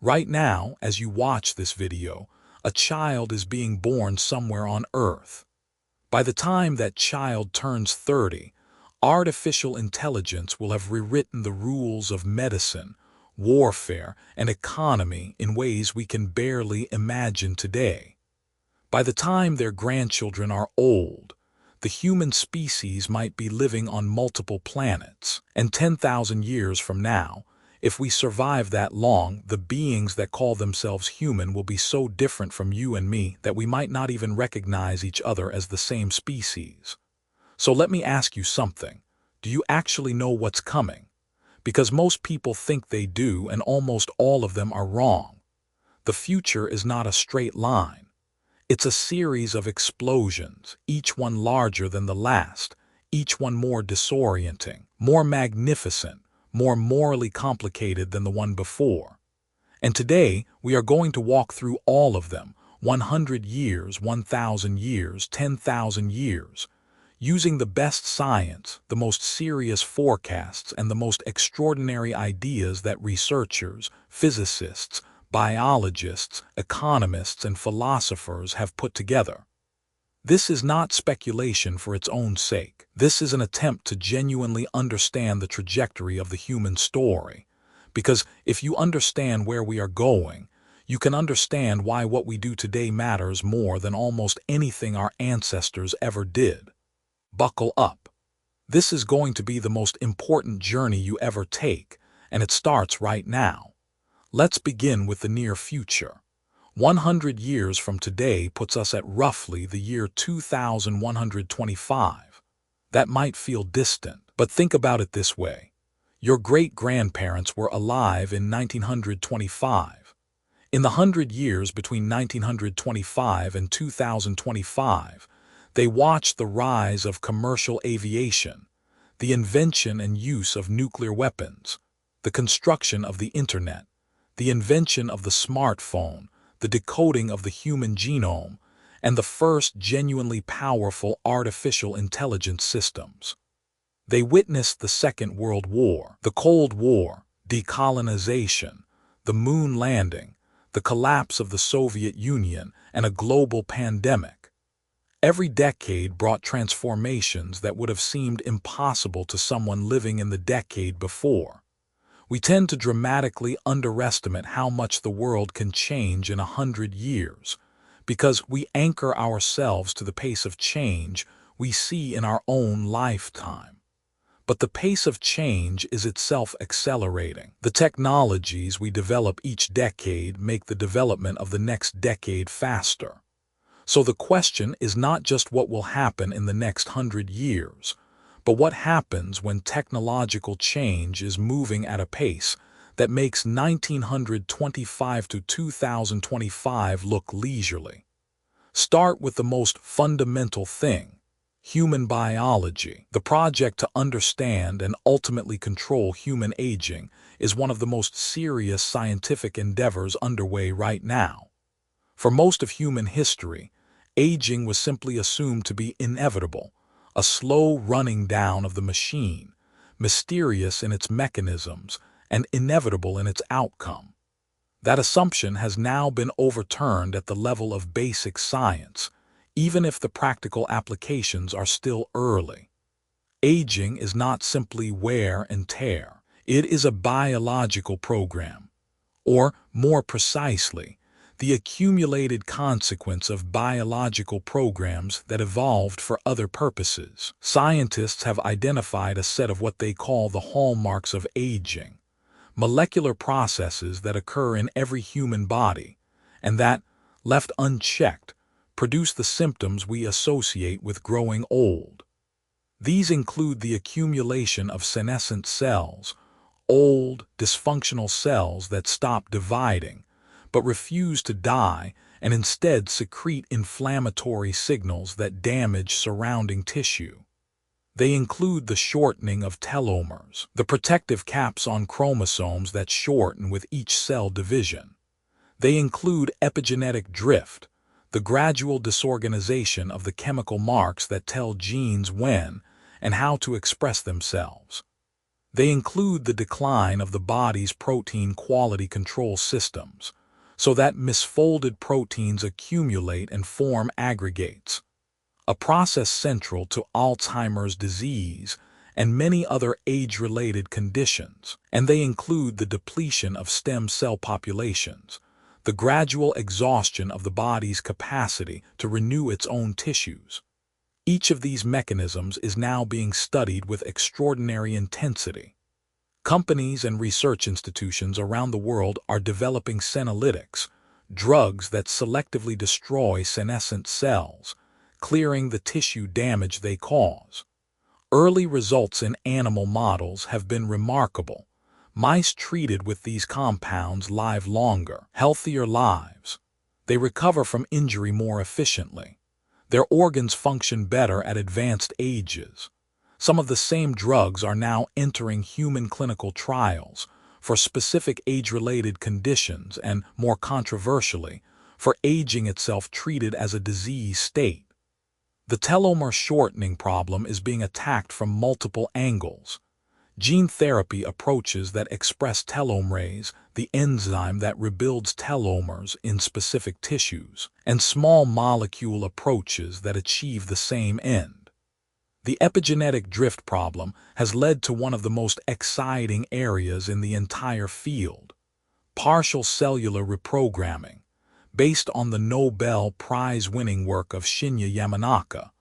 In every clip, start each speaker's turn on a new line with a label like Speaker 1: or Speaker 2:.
Speaker 1: Right now, as you watch this video, a child is being born somewhere on Earth. By the time that child turns 30, artificial intelligence will have rewritten the rules of medicine, warfare, and economy in ways we can barely imagine today. By the time their grandchildren are old, the human species might be living on multiple planets, and 10,000 years from now, if we survive that long, the beings that call themselves human will be so different from you and me that we might not even recognize each other as the same species. So let me ask you something. Do you actually know what's coming? Because most people think they do, and almost all of them are wrong. The future is not a straight line. It's a series of explosions, each one larger than the last, each one more disorienting, more magnificent, more morally complicated than the one before. And today, we are going to walk through all of them, 100 years, 1,000 years, 10,000 years, using the best science, the most serious forecasts, and the most extraordinary ideas that researchers, physicists, biologists, economists, and philosophers have put together. This is not speculation for its own sake. This is an attempt to genuinely understand the trajectory of the human story. Because if you understand where we are going, you can understand why what we do today matters more than almost anything our ancestors ever did. Buckle up. This is going to be the most important journey you ever take, and it starts right now. Let's begin with the near future. 100 years from today puts us at roughly the year 2125. That might feel distant, but think about it this way. Your great-grandparents were alive in 1925. In the 100 years between 1925 and 2025, they watched the rise of commercial aviation, the invention and use of nuclear weapons, the construction of the internet, the invention of the smartphone, the decoding of the human genome, and the first genuinely powerful artificial intelligence systems. They witnessed the Second World War, the Cold War, decolonization, the moon landing, the collapse of the Soviet Union, and a global pandemic. Every decade brought transformations that would have seemed impossible to someone living in the decade before. We tend to dramatically underestimate how much the world can change in 100 years, because we anchor ourselves to the pace of change we see in our own lifetime. But the pace of change is itself accelerating. The technologies we develop each decade make the development of the next decade faster. So the question is not just what will happen in the next 100 years, but what happens when technological change is moving at a pace that makes 1925 to 2025 look leisurely. Start with the most fundamental thing, human biology. The project to understand and ultimately control human aging is one of the most serious scientific endeavors underway right now. For most of human history, aging was simply assumed to be inevitable, a slow running down of the machine, mysterious in its mechanisms and inevitable in its outcome. That assumption has now been overturned at the level of basic science, even if the practical applications are still early. Aging is not simply wear and tear. It is a biological program, or more precisely, the accumulated consequence of biological programs that evolved for other purposes. Scientists have identified a set of what they call the hallmarks of aging, molecular processes that occur in every human body, and that, left unchecked, produce the symptoms we associate with growing old. These include the accumulation of senescent cells, old, dysfunctional cells that stop dividing, but refuse to die and instead secrete inflammatory signals that damage surrounding tissue. They include the shortening of telomeres, the protective caps on chromosomes that shorten with each cell division. They include epigenetic drift, the gradual disorganization of the chemical marks that tell genes when and how to express themselves. They include the decline of the body's protein quality control systems, so that misfolded proteins accumulate and form aggregates, a process central to Alzheimer's disease and many other age-related conditions, and they include the depletion of stem cell populations, the gradual exhaustion of the body's capacity to renew its own tissues. Each of these mechanisms is now being studied with extraordinary intensity. Companies and research institutions around the world are developing senolytics, drugs that selectively destroy senescent cells, clearing the tissue damage they cause. Early results in animal models have been remarkable. Mice treated with these compounds live longer, healthier lives. They recover from injury more efficiently. Their organs function better at advanced ages. Some of the same drugs are now entering human clinical trials for specific age-related conditions and, more controversially, for aging itself treated as a disease state. The telomere shortening problem is being attacked from multiple angles. Gene therapy approaches that express telomerase, the enzyme that rebuilds telomeres in specific tissues, and small molecule approaches that achieve the same end. The epigenetic drift problem has led to one of the most exciting areas in the entire field: partial cellular reprogramming, based on the Nobel Prize-winning work of Shinya Yamanaka,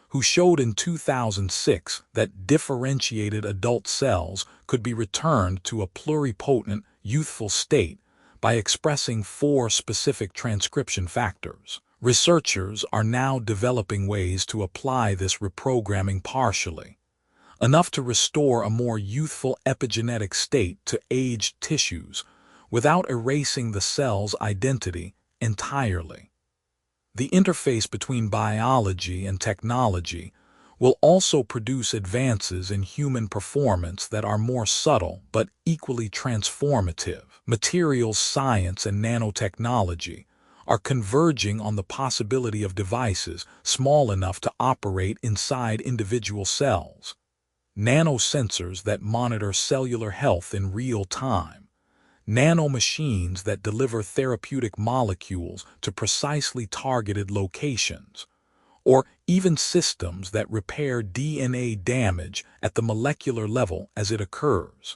Speaker 1: who showed in 2006 that differentiated adult cells could be returned to a pluripotent, youthful state by expressing 4 specific transcription factors. Researchers are now developing ways to apply this reprogramming partially, enough to restore a more youthful epigenetic state to aged tissues without erasing the cell's identity entirely. The interface between biology and technology will also produce advances in human performance that are more subtle but equally transformative. Materials science and nanotechnology are converging on the possibility of devices small enough to operate inside individual cells, nanosensors that monitor cellular health in real time, nanomachines that deliver therapeutic molecules to precisely targeted locations, or even systems that repair DNA damage at the molecular level as it occurs.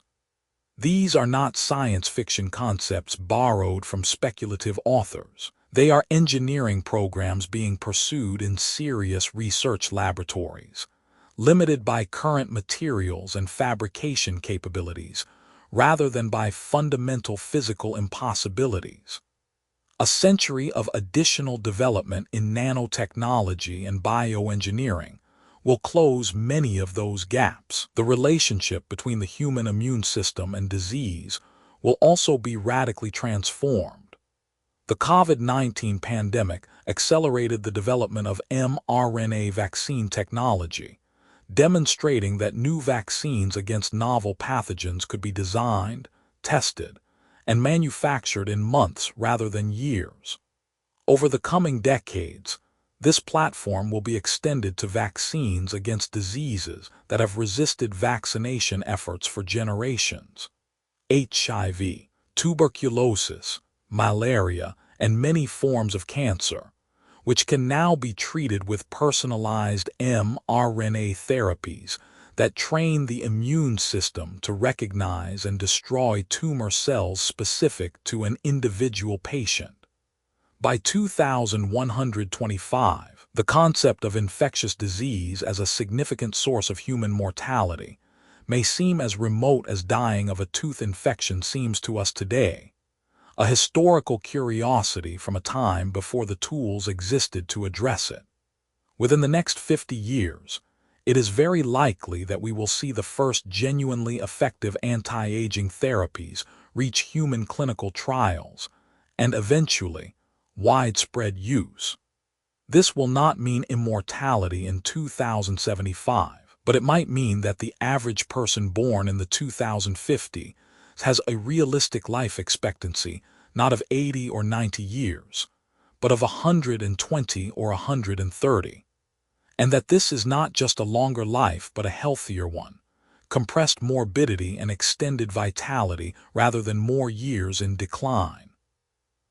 Speaker 1: These are not science fiction concepts borrowed from speculative authors. They are engineering programs being pursued in serious research laboratories, limited by current materials and fabrication capabilities, rather than by fundamental physical impossibilities. A century of additional development in nanotechnology and bioengineering will close many of those gaps. The relationship between the human immune system and disease will also be radically transformed. The COVID-19 pandemic accelerated the development of mRNA vaccine technology, demonstrating that new vaccines against novel pathogens could be designed, tested, and manufactured in months rather than years. Over the coming decades, this platform will be extended to vaccines against diseases that have resisted vaccination efforts for generations. HIV, tuberculosis, malaria, and many forms of cancer, which can now be treated with personalized mRNA therapies that train the immune system to recognize and destroy tumor cells specific to an individual patient. By 2125, the concept of infectious disease as a significant source of human mortality may seem as remote as dying of a tooth infection seems to us today, a historical curiosity from a time before the tools existed to address it. Within the next 50 years, it is very likely that we will see the first genuinely effective anti-aging therapies reach human clinical trials and eventually widespread use. This will not mean immortality in 2075, but it might mean that the average person born in the 2050s has a realistic life expectancy not of 80 or 90 years, but of 120 or 130. And that this is not just a longer life but a healthier one, compressed morbidity and extended vitality rather than more years in decline.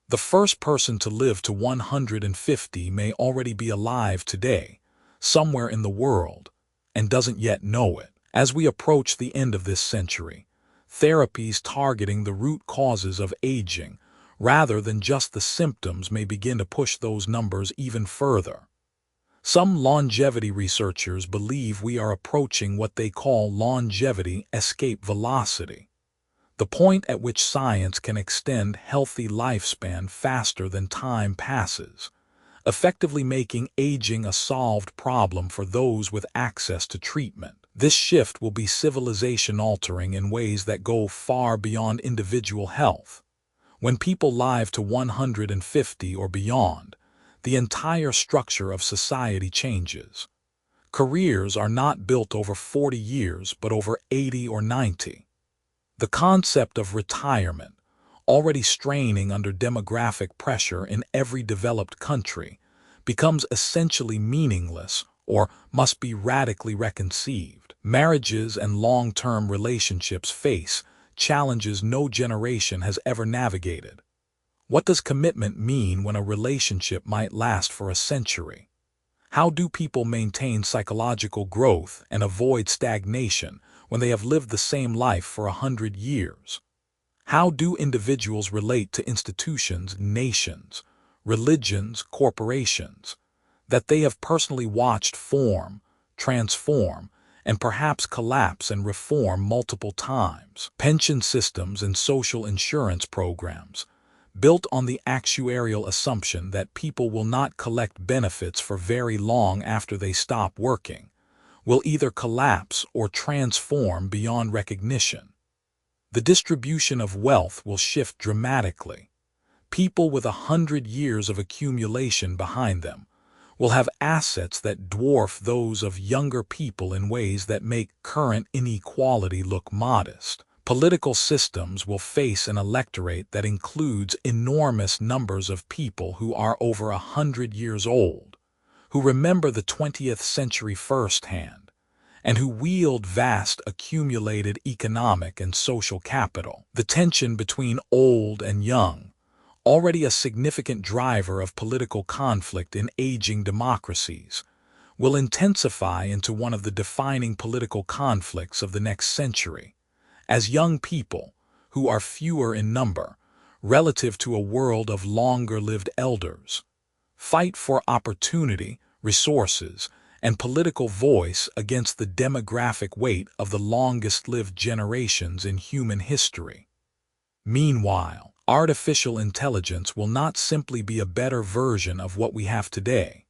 Speaker 1: The first person to live to 150 may already be alive today, somewhere in the world, and doesn't yet know it. As we approach the end of this century, therapies targeting the root causes of aging, rather than just the symptoms, may begin to push those numbers even further. Some longevity researchers believe we are approaching what they call longevity escape velocity, the point at which science can extend healthy lifespan faster than time passes, effectively making aging a solved problem for those with access to treatment. This shift will be civilization-altering in ways that go far beyond individual health. When people live to 150 or beyond, the entire structure of society changes. Careers are not built over 40 years, but over 80 or 90. The concept of retirement, already straining under demographic pressure in every developed country, becomes essentially meaningless or must be radically reconceived. Marriages and long-term relationships face challenges no generation has ever navigated. What does commitment mean when a relationship might last for a century? How do people maintain psychological growth and avoid stagnation when they have lived the same life for 100 years? How do individuals relate to institutions, nations, religions, corporations, that they have personally watched form, transform, and perhaps collapse and reform multiple times? Pension systems and social insurance programs, built on the actuarial assumption that people will not collect benefits for very long after they stop working, will either collapse or transform beyond recognition. The distribution of wealth will shift dramatically. People with 100 years of accumulation behind them will have assets that dwarf those of younger people in ways that make current inequality look modest. Political systems will face an electorate that includes enormous numbers of people who are over 100 years old, who remember the 20th century firsthand, and who wield vast accumulated economic and social capital. The tension between old and young, already a significant driver of political conflict in aging democracies, will intensify into one of the defining political conflicts of the next century, as young people, who are fewer in number, relative to a world of longer-lived elders, fight for opportunity, resources, and political voice against the demographic weight of the longest-lived generations in human history. Meanwhile, artificial intelligence will not simply be a better version of what we have today.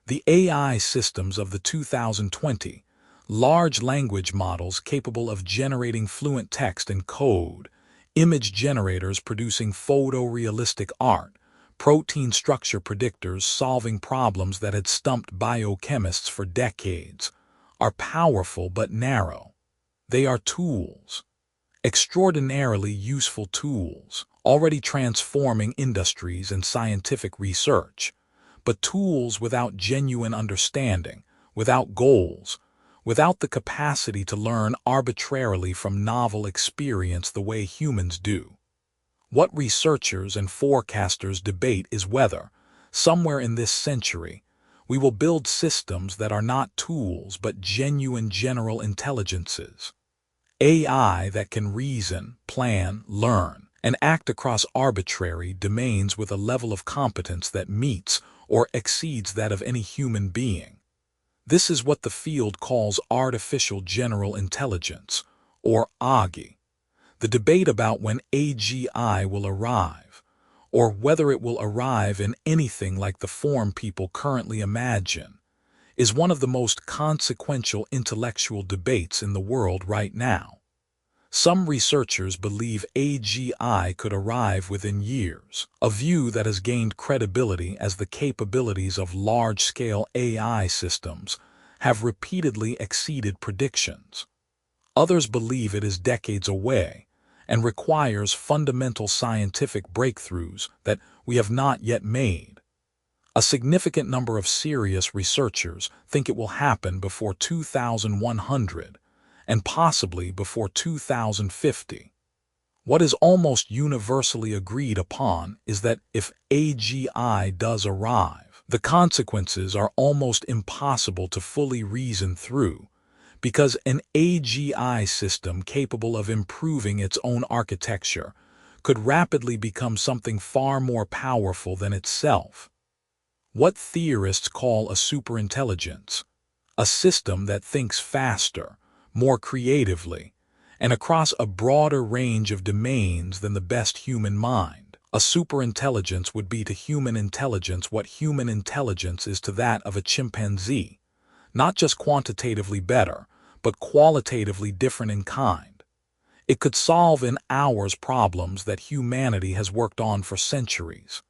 Speaker 1: The AI systems of the 2020 large language models capable of generating fluent text and code, image generators producing photorealistic art, protein structure predictors solving problems that had stumped biochemists for decades, are powerful but narrow. They are tools, extraordinarily useful tools, already transforming industries and scientific research, but tools without genuine understanding, without goals, without the capacity to learn arbitrarily from novel experience the way humans do. What researchers and forecasters debate is whether, somewhere in this century, we will build systems that are not tools but genuine general intelligences. AI that can reason, plan, learn, and act across arbitrary domains with a level of competence that meets or exceeds that of any human being. This is what the field calls artificial general intelligence, or AGI. The debate about when AGI will arrive, or whether it will arrive in anything like the form people currently imagine, is one of the most consequential intellectual debates in the world right now. Some researchers believe AGI could arrive within years, a view that has gained credibility as the capabilities of large-scale AI systems have repeatedly exceeded predictions. Others believe it is decades away and requires fundamental scientific breakthroughs that we have not yet made. A significant number of serious researchers think it will happen before 2100, and possibly before 2050. What is almost universally agreed upon is that if AGI does arrive, the consequences are almost impossible to fully reason through, because an AGI system capable of improving its own architecture could rapidly become something far more powerful than itself. What theorists call a superintelligence, a system that thinks faster, more creatively, and across a broader range of domains than the best human mind. A superintelligence would be to human intelligence what human intelligence is to that of a chimpanzee, not just quantitatively better, but qualitatively different in kind. It could solve in hours problems that humanity has worked on for centuries.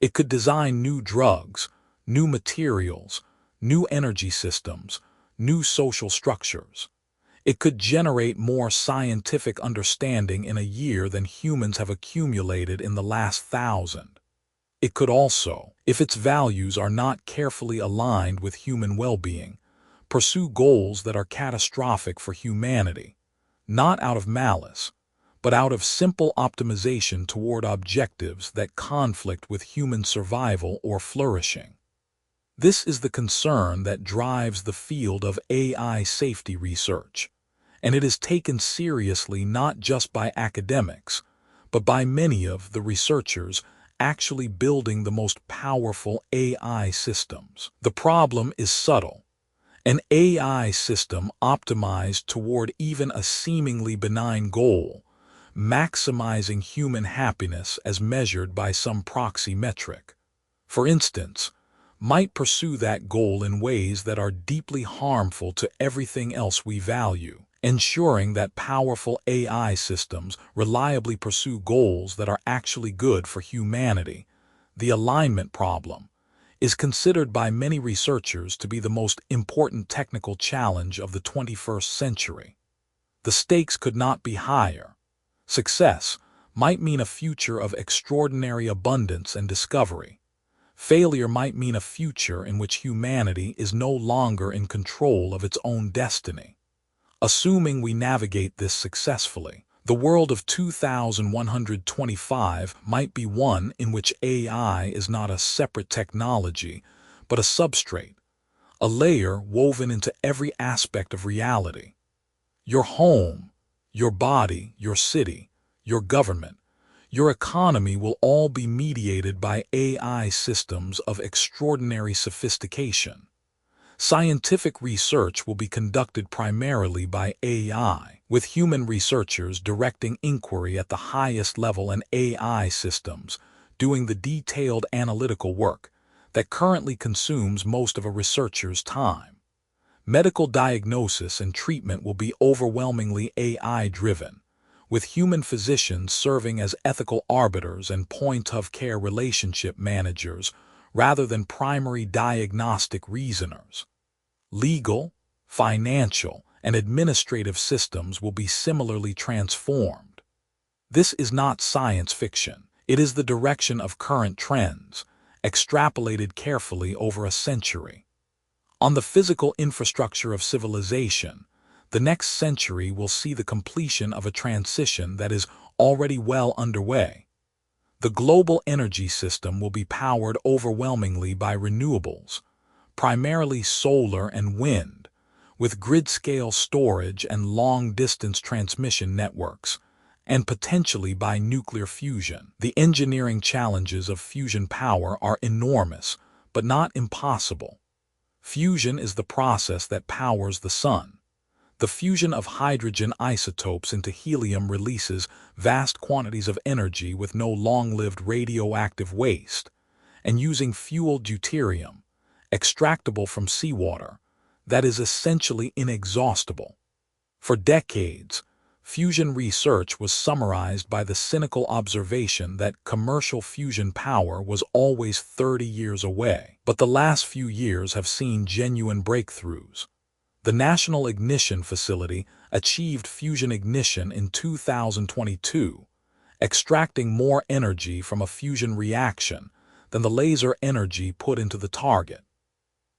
Speaker 1: It could design new drugs, new materials, new energy systems, new social structures. It could generate more scientific understanding in a year than humans have accumulated in the last 1,000. It could also, if its values are not carefully aligned with human well-being, pursue goals that are catastrophic for humanity, not out of malice, but out of simple optimization toward objectives that conflict with human survival or flourishing. This is the concern that drives the field of AI safety research, and it is taken seriously not just by academics, but by many of the researchers actually building the most powerful AI systems. The problem is subtle. An AI system optimized toward even a seemingly benign goal, maximizing human happiness as measured by some proxy metric, for instance, might pursue that goal in ways that are deeply harmful to everything else we value. Ensuring that powerful AI systems reliably pursue goals that are actually good for humanity, the alignment problem, is considered by many researchers to be the most important technical challenge of the 21st century. The stakes could not be higher. Success might mean a future of extraordinary abundance and discovery. Failure might mean a future in which humanity is no longer in control of its own destiny. Assuming we navigate this successfully, the world of 2125 might be one in which AI is not a separate technology, but a substrate, a layer woven into every aspect of reality. Your home, your body, your city, your government, your economy will all be mediated by AI systems of extraordinary sophistication. Scientific research will be conducted primarily by AI, with human researchers directing inquiry at the highest level and AI systems doing the detailed analytical work that currently consumes most of a researcher's time. Medical diagnosis and treatment will be overwhelmingly AI-driven, with human physicians serving as ethical arbiters and point-of-care relationship managers rather than primary diagnostic reasoners. Legal, financial, and administrative systems will be similarly transformed. This is not science fiction. It is the direction of current trends, extrapolated carefully over a century. On the physical infrastructure of civilization, the next century will see the completion of a transition that is already well underway. The global energy system will be powered overwhelmingly by renewables, primarily solar and wind, with grid-scale storage and long-distance transmission networks, and potentially by nuclear fusion. The engineering challenges of fusion power are enormous, but not impossible. Fusion is the process that powers the sun. The fusion of hydrogen isotopes into helium releases vast quantities of energy with no long-lived radioactive waste, and using fueled deuterium, extractable from seawater, that is essentially inexhaustible. For decades, fusion research was summarized by the cynical observation that commercial fusion power was always 30 years away. But the last few years have seen genuine breakthroughs. The National Ignition Facility achieved fusion ignition in 2022, extracting more energy from a fusion reaction than the laser energy put into the target.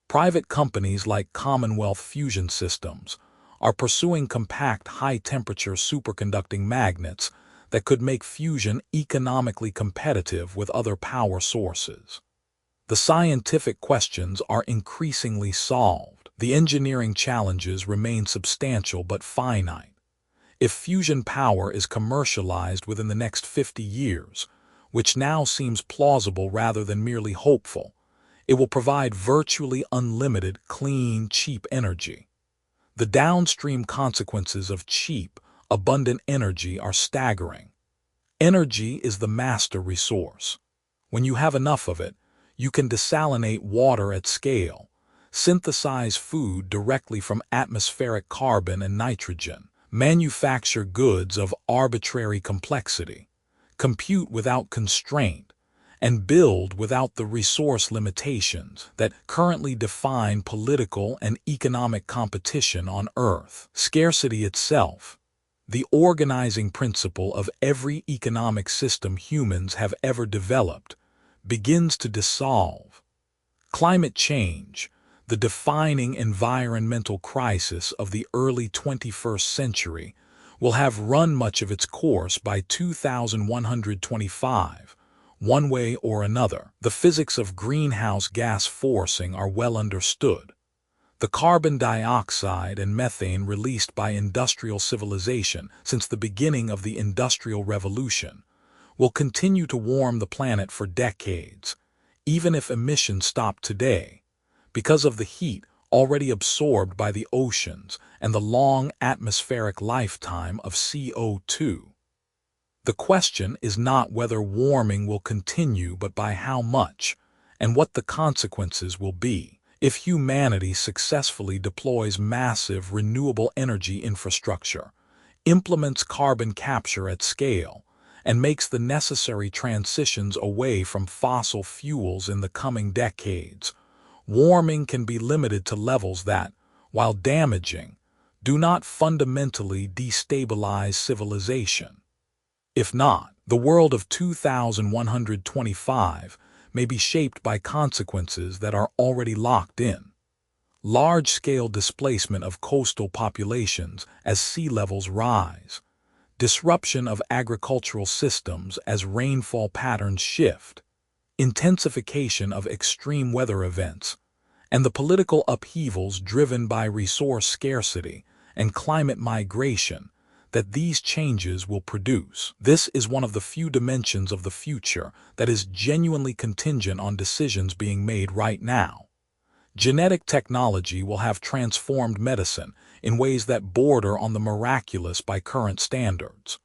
Speaker 1: Private companies like Commonwealth Fusion Systems are pursuing compact high-temperature superconducting magnets that could make fusion economically competitive with other power sources. The scientific questions are increasingly solved. The engineering challenges remain substantial but finite. If fusion power is commercialized within the next 50 years, which now seems plausible rather than merely hopeful, it will provide virtually unlimited, clean, cheap energy. The downstream consequences of cheap, abundant energy are staggering. Energy is the master resource. When you have enough of it, you can desalinate water at scale, synthesize food directly from atmospheric carbon and nitrogen, manufacture goods of arbitrary complexity, compute without constraint, and build without the resource limitations that currently define political and economic competition on Earth. Scarcity itself, the organizing principle of every economic system humans have ever developed, begins to dissolve. Climate change, the defining environmental crisis of the early 21st century, will have run much of its course by 2125, one way or another. The physics of greenhouse gas forcing are well understood. The carbon dioxide and methane released by industrial civilization since the beginning of the Industrial Revolution will continue to warm the planet for decades, even if emissions stop today, because of the heat already absorbed by the oceans and the long atmospheric lifetime of CO2. The question is not whether warming will continue but by how much, and what the consequences will be. If humanity successfully deploys massive renewable energy infrastructure, implements carbon capture at scale, and makes the necessary transitions away from fossil fuels in the coming decades, warming can be limited to levels that, while damaging, do not fundamentally destabilize civilization. If not, the world of 2125 may be shaped by consequences that are already locked in. Large-scale displacement of coastal populations as sea levels rise, disruption of agricultural systems as rainfall patterns shift, intensification of extreme weather events, and the political upheavals driven by resource scarcity and climate migration that these changes will produce. This is one of the few dimensions of the future that is genuinely contingent on decisions being made right now. Genetic technology will have transformed medicine in ways that border on the miraculous by current standards.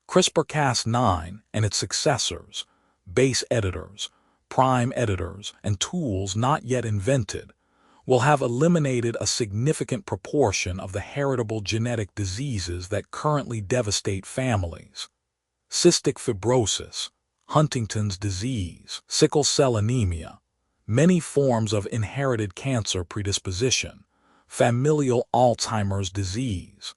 Speaker 1: CRISPR-Cas9 and its successors, base editors, prime editors, and tools not yet invented, will have eliminated a significant proportion of the heritable genetic diseases that currently devastate families. Cystic fibrosis, Huntington's disease, sickle cell anemia, many forms of inherited cancer predisposition, familial Alzheimer's disease.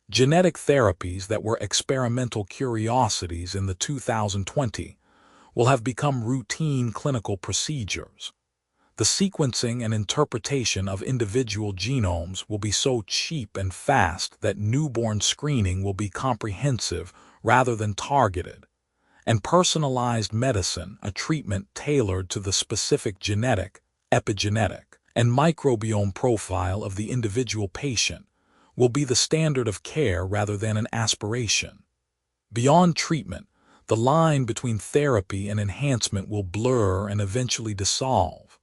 Speaker 1: Genetic therapies that were experimental curiosities in the 2020 will have become routine clinical procedures. The sequencing and interpretation of individual genomes will be so cheap and fast that newborn screening will be comprehensive rather than targeted, and personalized medicine, a treatment tailored to the specific genetic, epigenetic, and microbiome profile of the individual patient, will be the standard of care rather than an aspiration. Beyond treatment, the line between therapy and enhancement will blur and eventually dissolve.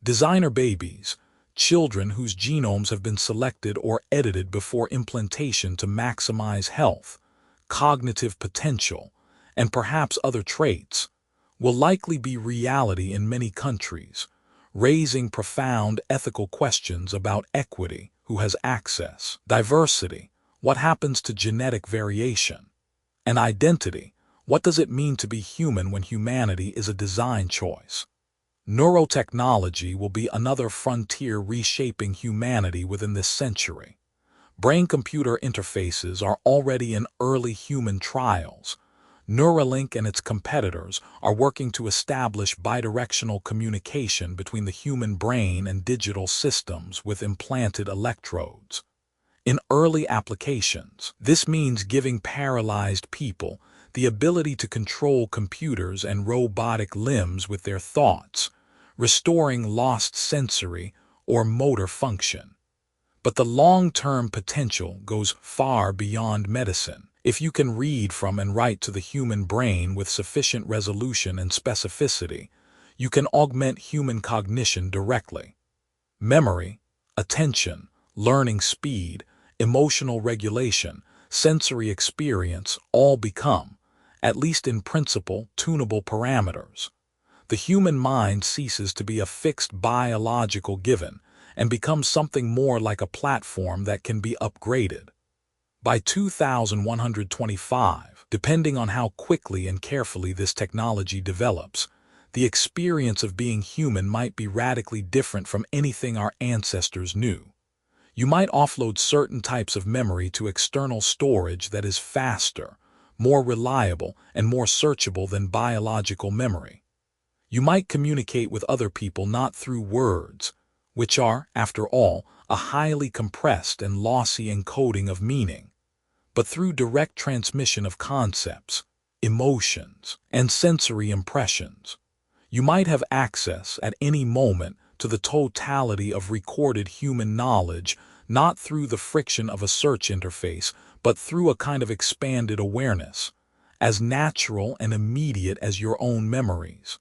Speaker 1: Designer babies, children whose genomes have been selected or edited before implantation to maximize health, cognitive potential, and perhaps other traits, will likely be reality in many countries, raising profound ethical questions about equity, who has access, diversity, what happens to genetic variation, and identity, what does it mean to be human when humanity is a design choice. Neurotechnology will be another frontier reshaping humanity within this century. Brain-computer interfaces are already in early human trials. Neuralink and its competitors are working to establish bidirectional communication between the human brain and digital systems with implanted electrodes. In early applications, this means giving paralyzed people the ability to control computers and robotic limbs with their thoughts, restoring lost sensory or motor function. But the long-term potential goes far beyond medicine. If you can read from and write to the human brain with sufficient resolution and specificity, you can augment human cognition directly. Memory, attention, learning speed, emotional regulation, sensory experience all become, at least in principle, tunable parameters. The human mind ceases to be a fixed biological given and becomes something more like a platform that can be upgraded. By 2125, depending on how quickly and carefully this technology develops, the experience of being human might be radically different from anything our ancestors knew. You might offload certain types of memory to external storage that is faster, more reliable, and more searchable than biological memory. You might communicate with other people not through words, which are, after all, a highly compressed and lossy encoding of meaning, but through direct transmission of concepts, emotions, and sensory impressions. You might have access at any moment to the totality of recorded human knowledge, not through the friction of a search interface, but through a kind of expanded awareness, as natural and immediate as your own memories.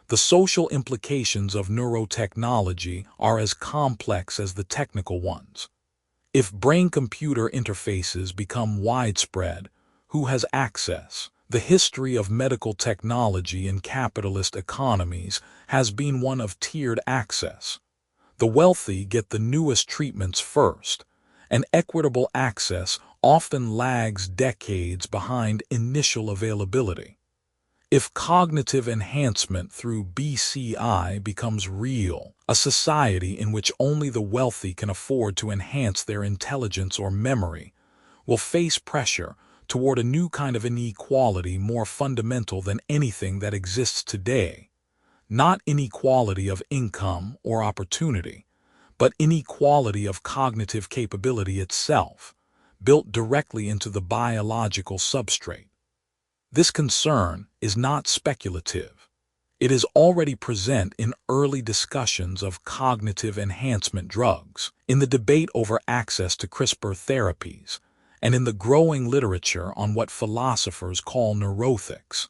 Speaker 1: The social implications of neurotechnology are as complex as the technical ones. If brain-computer interfaces become widespread, who has access? The history of medical technology in capitalist economies has been one of tiered access. The wealthy get the newest treatments first, and equitable access often lags decades behind initial availability. If cognitive enhancement through BCI becomes real, a society in which only the wealthy can afford to enhance their intelligence or memory will face pressure toward a new kind of inequality more fundamental than anything that exists today. Not inequality of income or opportunity, but inequality of cognitive capability itself, built directly into the biological substrate. This concern is not speculative. It is already present in early discussions of cognitive enhancement drugs, in the debate over access to CRISPR therapies, and in the growing literature on what philosophers call neuroethics.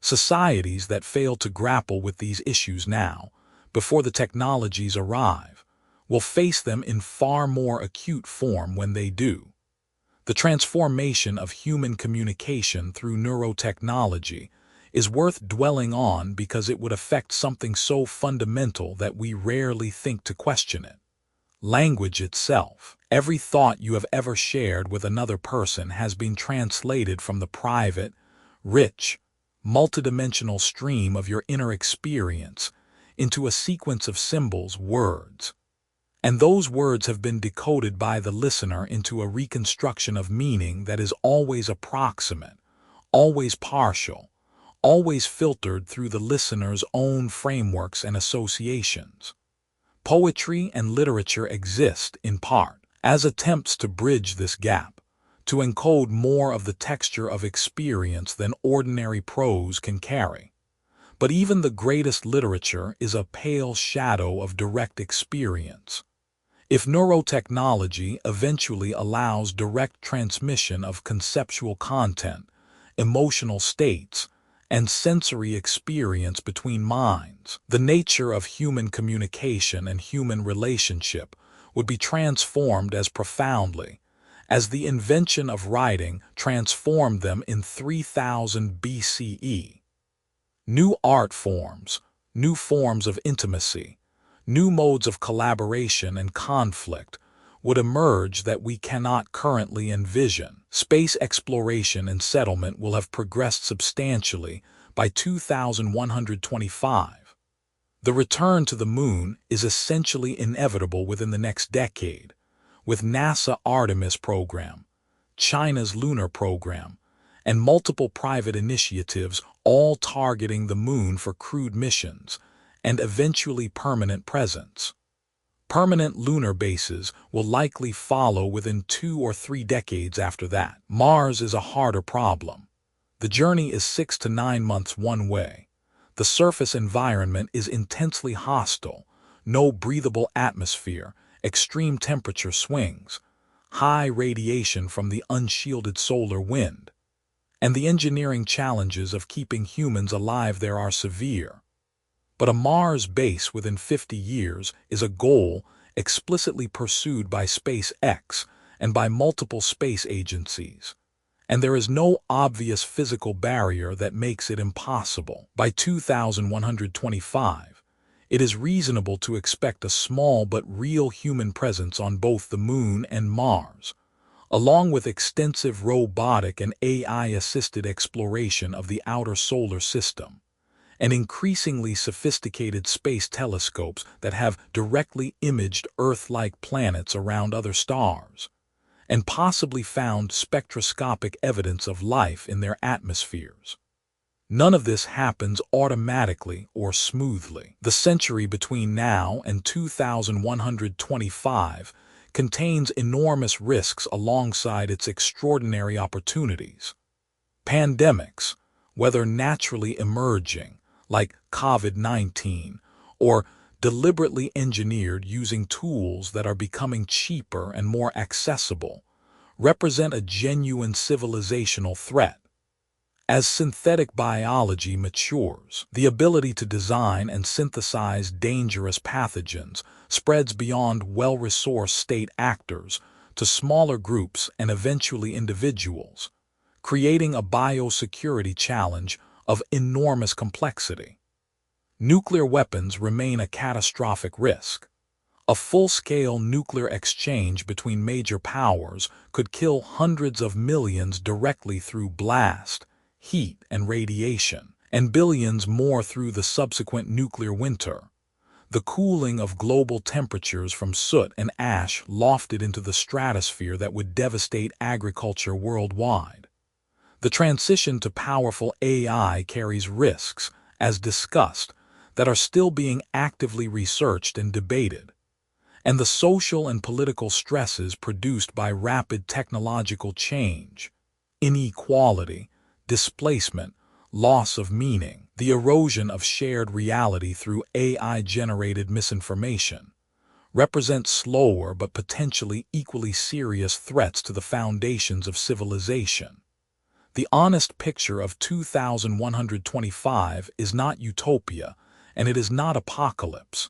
Speaker 1: Societies that fail to grapple with these issues now, before the technologies arrive, will face them in far more acute form when they do. The transformation of human communication through neurotechnology is worth dwelling on because it would affect something so fundamental that we rarely think to question it. Language itself. Every thought you have ever shared with another person has been translated from the private, rich, multidimensional stream of your inner experience into a sequence of symbols, words. And those words have been decoded by the listener into a reconstruction of meaning that is always approximate, always partial, always filtered through the listener's own frameworks and associations. Poetry and literature exist, in part, as attempts to bridge this gap, to encode more of the texture of experience than ordinary prose can carry. But even the greatest literature is a pale shadow of direct experience. If neurotechnology eventually allows direct transmission of conceptual content, emotional states, and sensory experience between minds, the nature of human communication and human relationship would be transformed as profoundly as the invention of writing transformed them in 3000 BCE. New art forms, new forms of intimacy, new modes of collaboration and conflict would emerge that we cannot currently envision. Space exploration and settlement will have progressed substantially by 2125. The return to the moon is essentially inevitable within the next decade, with NASA Artemis program, China's lunar program, and multiple private initiatives all targeting the moon for crewed missions and eventually permanent presence. Permanent lunar bases will likely follow within 2 or 3 decades after that. Mars is a harder problem. The journey is 6 to 9 months one way. The surface environment is intensely hostile, no breathable atmosphere, extreme temperature swings, high radiation from the unshielded solar wind, and the engineering challenges of keeping humans alive there are severe. But a Mars base within 50 years is a goal explicitly pursued by SpaceX and by multiple space agencies, and there is no obvious physical barrier that makes it impossible. By 2125, it is reasonable to expect a small but real human presence on both the Moon and Mars, along with extensive robotic and AI-assisted exploration of the outer solar system, and increasingly sophisticated space telescopes that have directly imaged Earth-like planets around other stars, and possibly found spectroscopic evidence of life in their atmospheres. None of this happens automatically or smoothly. The century between now and 2125 contains enormous risks alongside its extraordinary opportunities. Pandemics, whether naturally emerging, like COVID-19, or deliberately engineered using tools that are becoming cheaper and more accessible, represent a genuine civilizational threat. As synthetic biology matures, the ability to design and synthesize dangerous pathogens spreads beyond well-resourced state actors to smaller groups and eventually individuals, creating a biosecurity challenge of enormous complexity. Nuclear weapons remain a catastrophic risk. A full-scale nuclear exchange between major powers could kill hundreds of millions directly through blast, heat, and radiation, and billions more through the subsequent nuclear winter. The cooling of global temperatures from soot and ash lofted into the stratosphere that would devastate agriculture worldwide. The transition to powerful AI carries risks, as discussed, that are still being actively researched and debated. And the social and political stresses produced by rapid technological change, inequality, displacement, loss of meaning, the erosion of shared reality through AI-generated misinformation, represent slower but potentially equally serious threats to the foundations of civilization. The honest picture of 2125 is not utopia, and it is not apocalypse.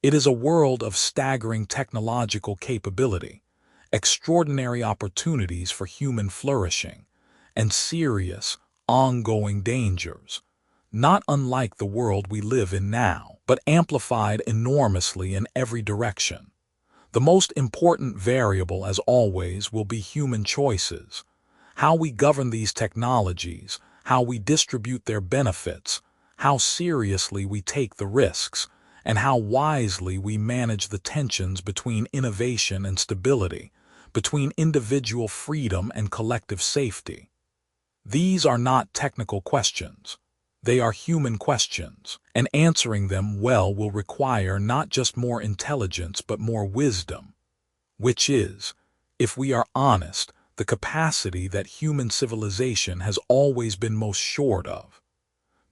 Speaker 1: It is a world of staggering technological capability, extraordinary opportunities for human flourishing, and serious, ongoing dangers, not unlike the world we live in now, but amplified enormously in every direction. The most important variable, as always, will be human choices. How we govern these technologies, how we distribute their benefits, how seriously we take the risks, and how wisely we manage the tensions between innovation and stability, between individual freedom and collective safety. These are not technical questions. They are human questions, and answering them well will require not just more intelligence but more wisdom, which is, if we are honest, the capacity that human civilization has always been most short of.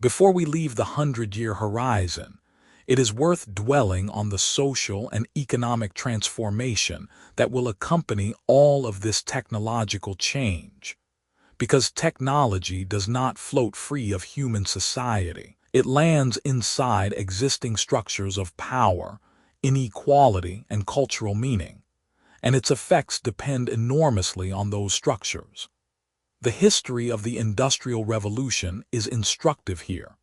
Speaker 1: Before we leave the 100-year horizon, it is worth dwelling on the social and economic transformation that will accompany all of this technological change. Because technology does not float free of human society. It lands inside existing structures of power, inequality, and cultural meaning, and its effects depend enormously on those structures. The history of the Industrial Revolution is instructive here,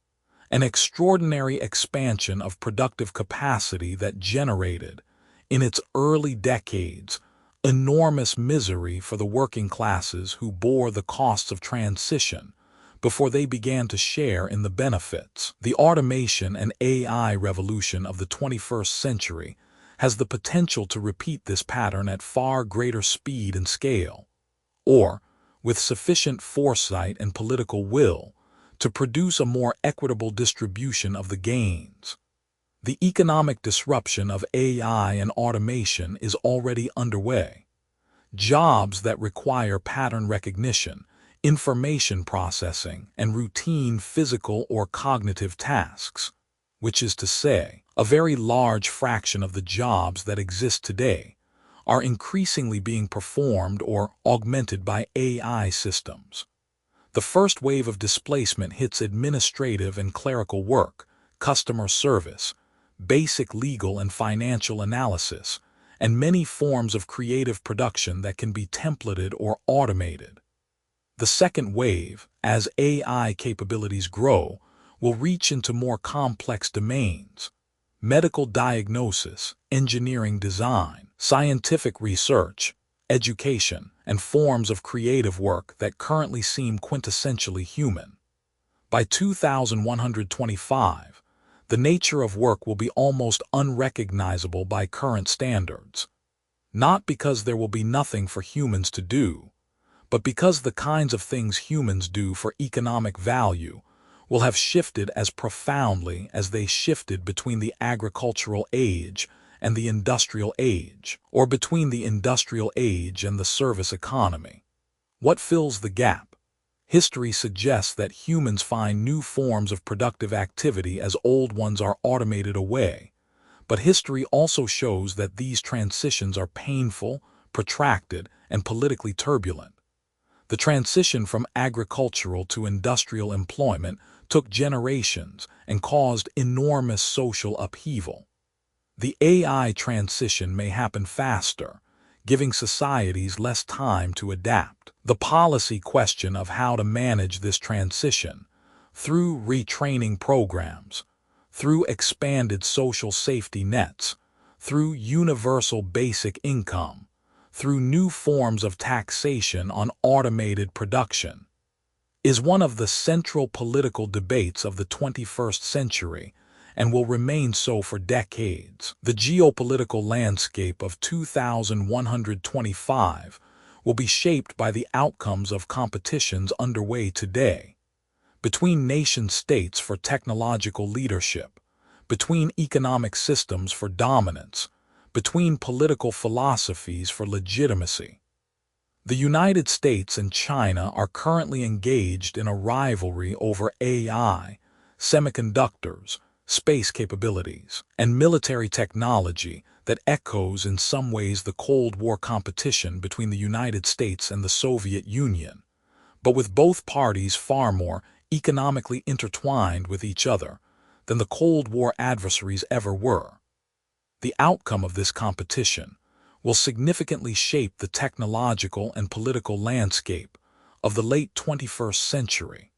Speaker 1: an extraordinary expansion of productive capacity that generated, in its early decades, enormous misery for the working classes who bore the costs of transition before they began to share in the benefits. The automation and AI revolution of the 21st century has the potential to repeat this pattern at far greater speed and scale, or, with sufficient foresight and political will, to produce a more equitable distribution of the gains. The economic disruption of AI and automation is already underway. Jobs that require pattern recognition, information processing, and routine physical or cognitive tasks, which is to say, a very large fraction of the jobs that exist today, are increasingly being performed or augmented by AI systems. The first wave of displacement hits administrative and clerical work, customer service, basic legal and financial analysis, and many forms of creative production that can be templated or automated. The second wave, as AI capabilities grow, will reach into more complex domains: medical diagnosis, engineering design, scientific research, education, and forms of creative work that currently seem quintessentially human. By 2125, the nature of work will be almost unrecognizable by current standards. Not because there will be nothing for humans to do, but because the kinds of things humans do for economic value will have shifted as profoundly as they shifted between the agricultural age and the industrial age, or between the industrial age and the service economy. What fills the gap? History suggests that humans find new forms of productive activity as old ones are automated away, but history also shows that these transitions are painful, protracted, and politically turbulent. The transition from agricultural to industrial employment took generations and caused enormous social upheaval. The AI transition may happen faster, giving societies less time to adapt. The policy question of how to manage this transition, through retraining programs, through expanded social safety nets, through universal basic income, through new forms of taxation on automated production, is one of the central political debates of the 21st century and will remain so for decades. The geopolitical landscape of 2125 will be shaped by the outcomes of competitions underway today, between nation-states for technological leadership, between economic systems for dominance, between political philosophies for legitimacy. The United States and China are currently engaged in a rivalry over AI, semiconductors, space capabilities, and military technology that echoes in some ways the Cold War competition between the United States and the Soviet Union, but with both parties far more economically intertwined with each other than the Cold War adversaries ever were. The outcome of this competition will significantly shape the technological and political landscape of the late 21st century.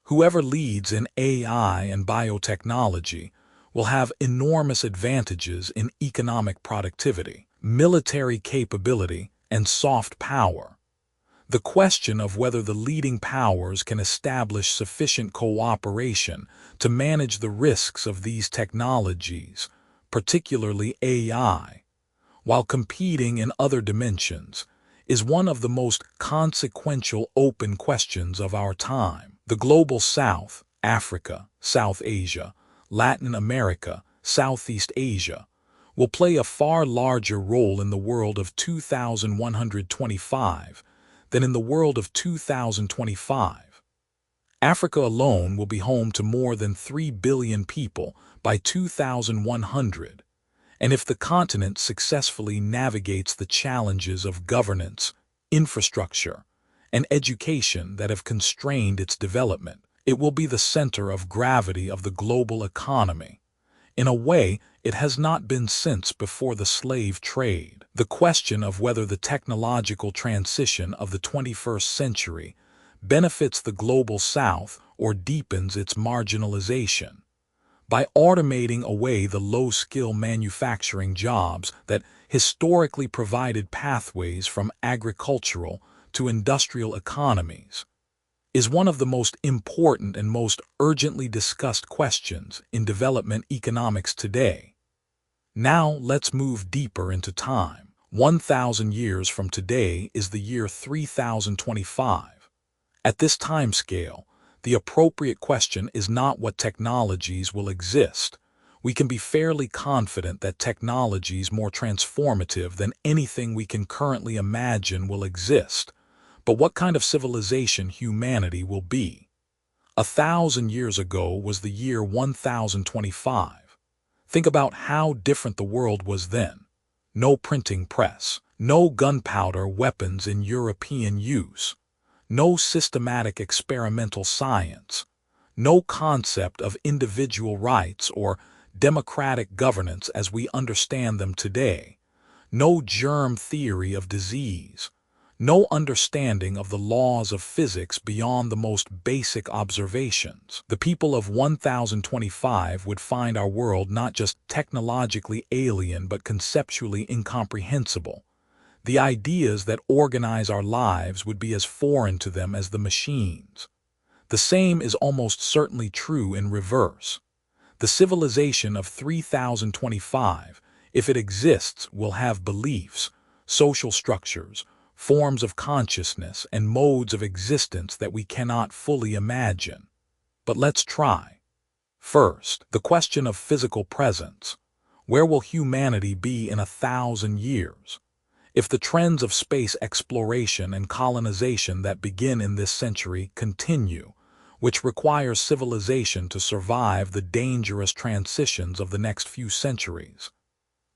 Speaker 1: Whoever leads in AI and biotechnology will have enormous advantages in economic productivity, military capability, and soft power. The question of whether the leading powers can establish sufficient cooperation to manage the risks of these technologies, particularly AI, while competing in other dimensions, is one of the most consequential open questions of our time. The global South, Africa, South Asia, Latin America, Southeast Asia, will play a far larger role in the world of 2125 than in the world of 2025. Africa alone will be home to more than 3 billion people by 2100, and if the continent successfully navigates the challenges of governance, infrastructure, and education that have constrained its development, it will be the center of gravity of the global economy, in a way it has not been since before the slave trade. The question of whether the technological transition of the 21st century benefits the global South or deepens its marginalization. By automating away the low-skill manufacturing jobs that historically provided pathways from agricultural to industrial economies, is one of the most important and most urgently discussed questions in development economics today. Now let's move deeper into time. 1,000 years from today is the year 3025. At this timescale, the appropriate question is not what technologies will exist, we can be fairly confident that technologies more transformative than anything we can currently imagine will exist. But what kind of civilization humanity will be? 1,000 years ago was the year 1025. Think about how different the world was then. No printing press, no gunpowder weapons in European use, no systematic experimental science, no concept of individual rights or democratic governance as we understand them today, no germ theory of disease, no understanding of the laws of physics beyond the most basic observations. The people of 1025 would find our world not just technologically alien but conceptually incomprehensible. The ideas that organize our lives would be as foreign to them as the machines. The same is almost certainly true in reverse. The civilization of 3025, if it exists, will have beliefs, social structures, forms of consciousness, and modes of existence that we cannot fully imagine. But let's try. First, the question of physical presence. Where will humanity be in 1,000 years? If the trends of space exploration and colonization that begin in this century continue, which requires civilization to survive the dangerous transitions of the next few centuries,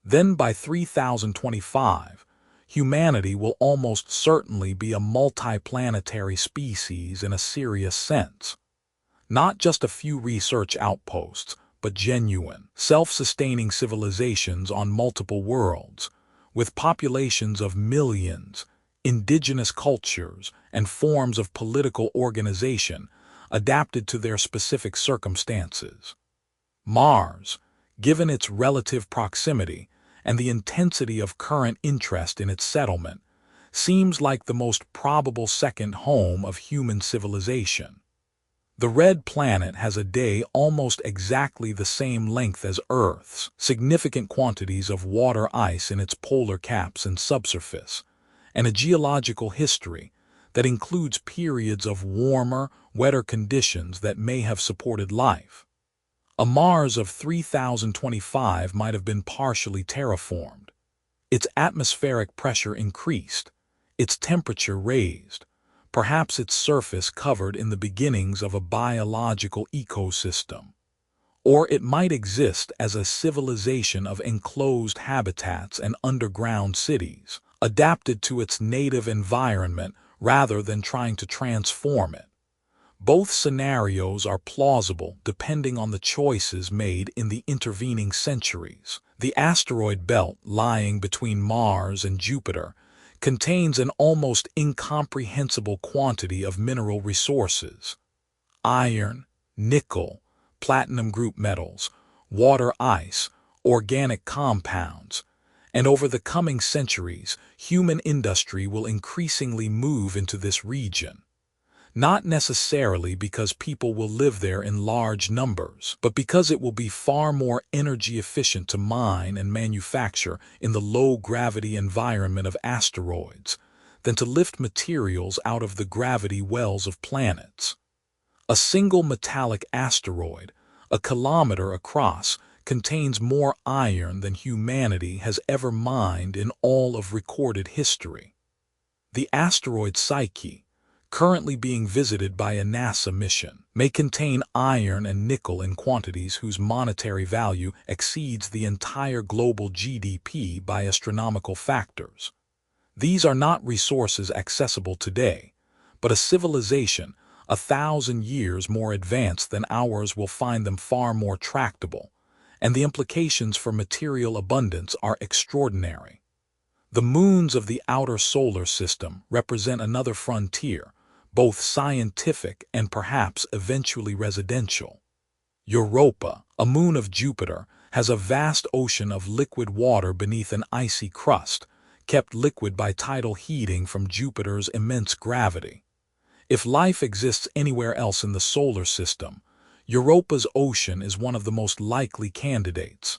Speaker 1: then by 3025, humanity will almost certainly be a multi-planetary species in a serious sense. Not just a few research outposts, but genuine, self-sustaining civilizations on multiple worlds, with populations of millions, indigenous cultures, and forms of political organization adapted to their specific circumstances. Mars, given its relative proximity and the intensity of current interest in its settlement, seems like the most probable second home of human civilization. The red planet has a day almost exactly the same length as Earth's, significant quantities of water ice in its polar caps and subsurface, and a geological history that includes periods of warmer, wetter conditions that may have supported life. A Mars of 3025 might have been partially terraformed, its atmospheric pressure increased, its temperature raised, perhaps its surface covered in the beginnings of a biological ecosystem. Or it might exist as a civilization of enclosed habitats and underground cities, adapted to its native environment rather than trying to transform it. Both scenarios are plausible depending on the choices made in the intervening centuries. The asteroid belt lying between Mars and Jupiter contains an almost incomprehensible quantity of mineral resources: iron, nickel, platinum group metals, water ice, organic compounds, and over the coming centuries, human industry will increasingly move into this region. Not necessarily because people will live there in large numbers, but because it will be far more energy efficient to mine and manufacture in the low-gravity environment of asteroids than to lift materials out of the gravity wells of planets. A single metallic asteroid, a kilometer across, contains more iron than humanity has ever mined in all of recorded history. The asteroid Psyche, currently being visited by a NASA mission, may contain iron and nickel in quantities whose monetary value exceeds the entire global GDP by astronomical factors. These are not resources accessible today, but a civilization 1,000 years more advanced than ours will find them far more tractable, and the implications for material abundance are extraordinary. The moons of the outer solar system represent another frontier, both scientific and perhaps eventually residential. Europa, a moon of Jupiter, has a vast ocean of liquid water beneath an icy crust, kept liquid by tidal heating from Jupiter's immense gravity. If life exists anywhere else in the solar system, Europa's ocean is one of the most likely candidates.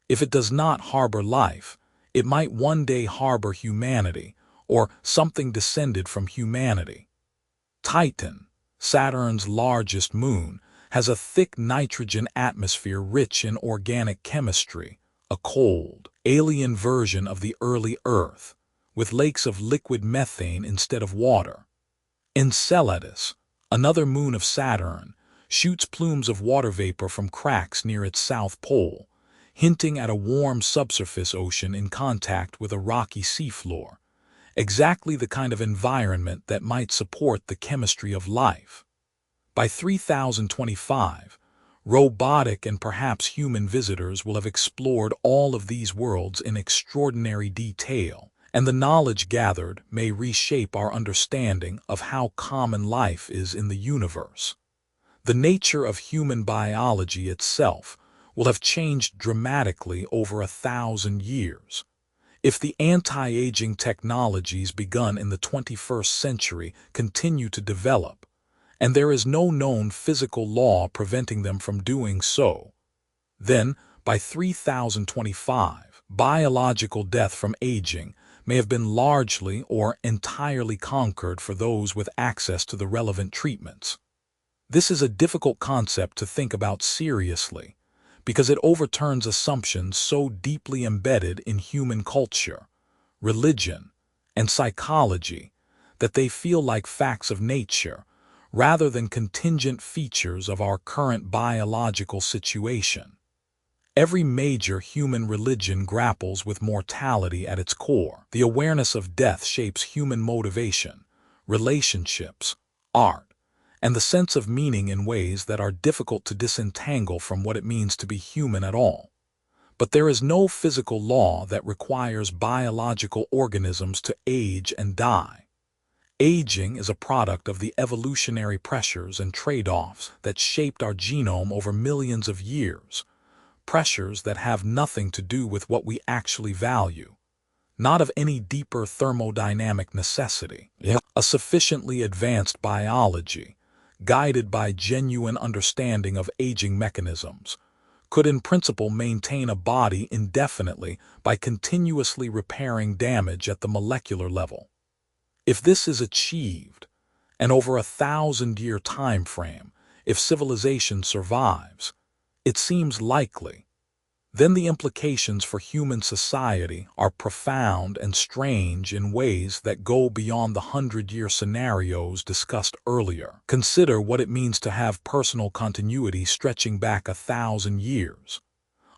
Speaker 1: If it does not harbor life, it might one day harbor humanity, or something descended from humanity. Titan, Saturn's largest moon, has a thick nitrogen atmosphere rich in organic chemistry, a cold, alien version of the early Earth, with lakes of liquid methane instead of water. Enceladus, another moon of Saturn, shoots plumes of water vapor from cracks near its south pole, hinting at a warm subsurface ocean in contact with a rocky seafloor, exactly the kind of environment that might support the chemistry of life. By 3025, robotic and perhaps human visitors will have explored all of these worlds in extraordinary detail, and the knowledge gathered may reshape our understanding of how common life is in the universe. The nature of human biology itself will have changed dramatically over 1,000 years. If the anti-aging technologies begun in the 21st century continue to develop, and there is no known physical law preventing them from doing so, then, by 3025, biological death from aging may have been largely or entirely conquered for those with access to the relevant treatments. This is a difficult concept to think about seriously, because it overturns assumptions so deeply embedded in human culture, religion, and psychology that they feel like facts of nature rather than contingent features of our current biological situation. Every major human religion grapples with mortality at its core. The awareness of death shapes human motivation, relationships, art, and the sense of meaning in ways that are difficult to disentangle from what it means to be human at all. But there is no physical law that requires biological organisms to age and die. Aging is a product of the evolutionary pressures and trade-offs that shaped our genome over millions of years, pressures that have nothing to do with what we actually value, not of any deeper thermodynamic necessity. A sufficiently advanced biology, guided by genuine understanding of aging mechanisms, could in principle maintain a body indefinitely by continuously repairing damage at the molecular level. If this is achieved, and over 1,000-year time frame, if civilization survives, it seems likely, then the implications for human society are profound and strange in ways that go beyond the 100-year scenarios discussed earlier. Consider what it means to have personal continuity stretching back 1,000 years.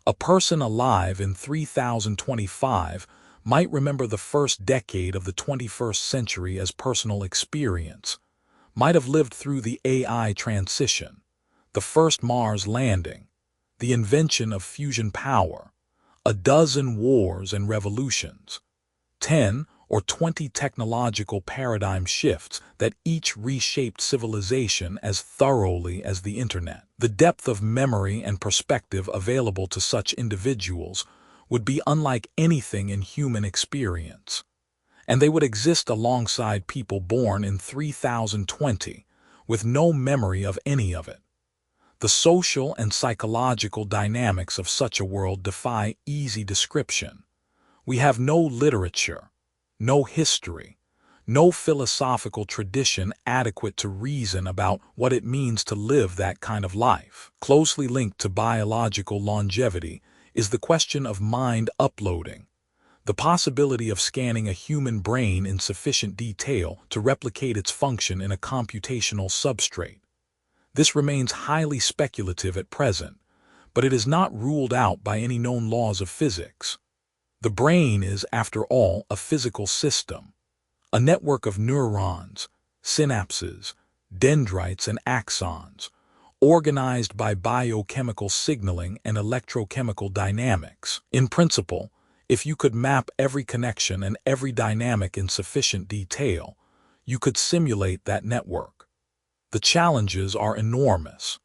Speaker 1: A person alive in 3025 might remember the first decade of the 21st century as personal experience, might have lived through the AI transition, the first Mars landing, the invention of fusion power, a dozen wars and revolutions, 10 or 20 technological paradigm shifts that each reshaped civilization as thoroughly as the internet. The depth of memory and perspective available to such individuals would be unlike anything in human experience, and they would exist alongside people born in 3020 with no memory of any of it. The social and psychological dynamics of such a world defy easy description. We have no literature, no history, no philosophical tradition adequate to reason about what it means to live that kind of life. Closely linked to biological longevity is the question of mind uploading, the possibility of scanning a human brain in sufficient detail to replicate its function in a computational substrate. This remains highly speculative at present, but it is not ruled out by any known laws of physics. The brain is, after all, a physical system, a network of neurons, synapses, dendrites, and axons, organized by biochemical signaling and electrochemical dynamics. In principle, if you could map every connection and every dynamic in sufficient detail, you could simulate that network. The challenges are enormous.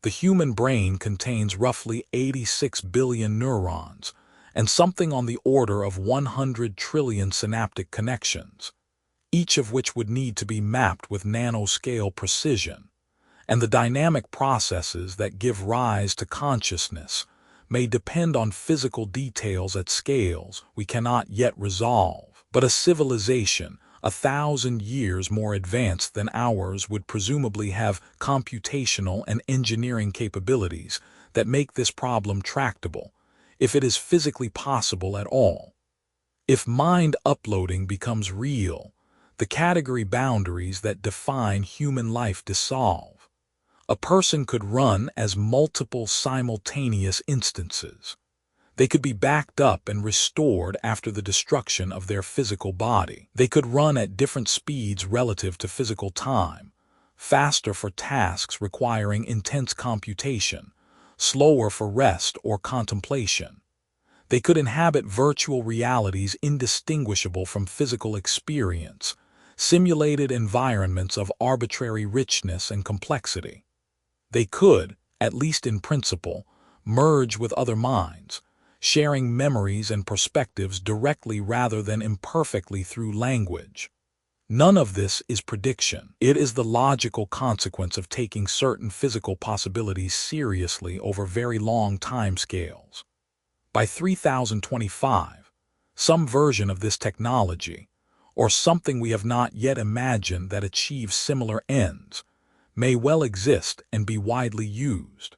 Speaker 1: The human brain contains roughly 86 billion neurons and something on the order of 100 trillion synaptic connections, each of which would need to be mapped with nanoscale precision, and the dynamic processes that give rise to consciousness may depend on physical details at scales we cannot yet resolve. But a civilization, 1,000 years more advanced than ours would presumably have computational and engineering capabilities that make this problem tractable, if it is physically possible at all. If mind uploading becomes real, the category boundaries that define human life dissolve. A person could run as multiple simultaneous instances. They could be backed up and restored after the destruction of their physical body. They could run at different speeds relative to physical time, faster for tasks requiring intense computation, slower for rest or contemplation. They could inhabit virtual realities indistinguishable from physical experience, simulated environments of arbitrary richness and complexity. They could, at least in principle, merge with other minds, sharing memories and perspectives directly rather than imperfectly through language. None of this is prediction. It is the logical consequence of taking certain physical possibilities seriously over very long timescales. By 3025, some version of this technology, or something we have not yet imagined that achieves similar ends, may well exist and be widely used.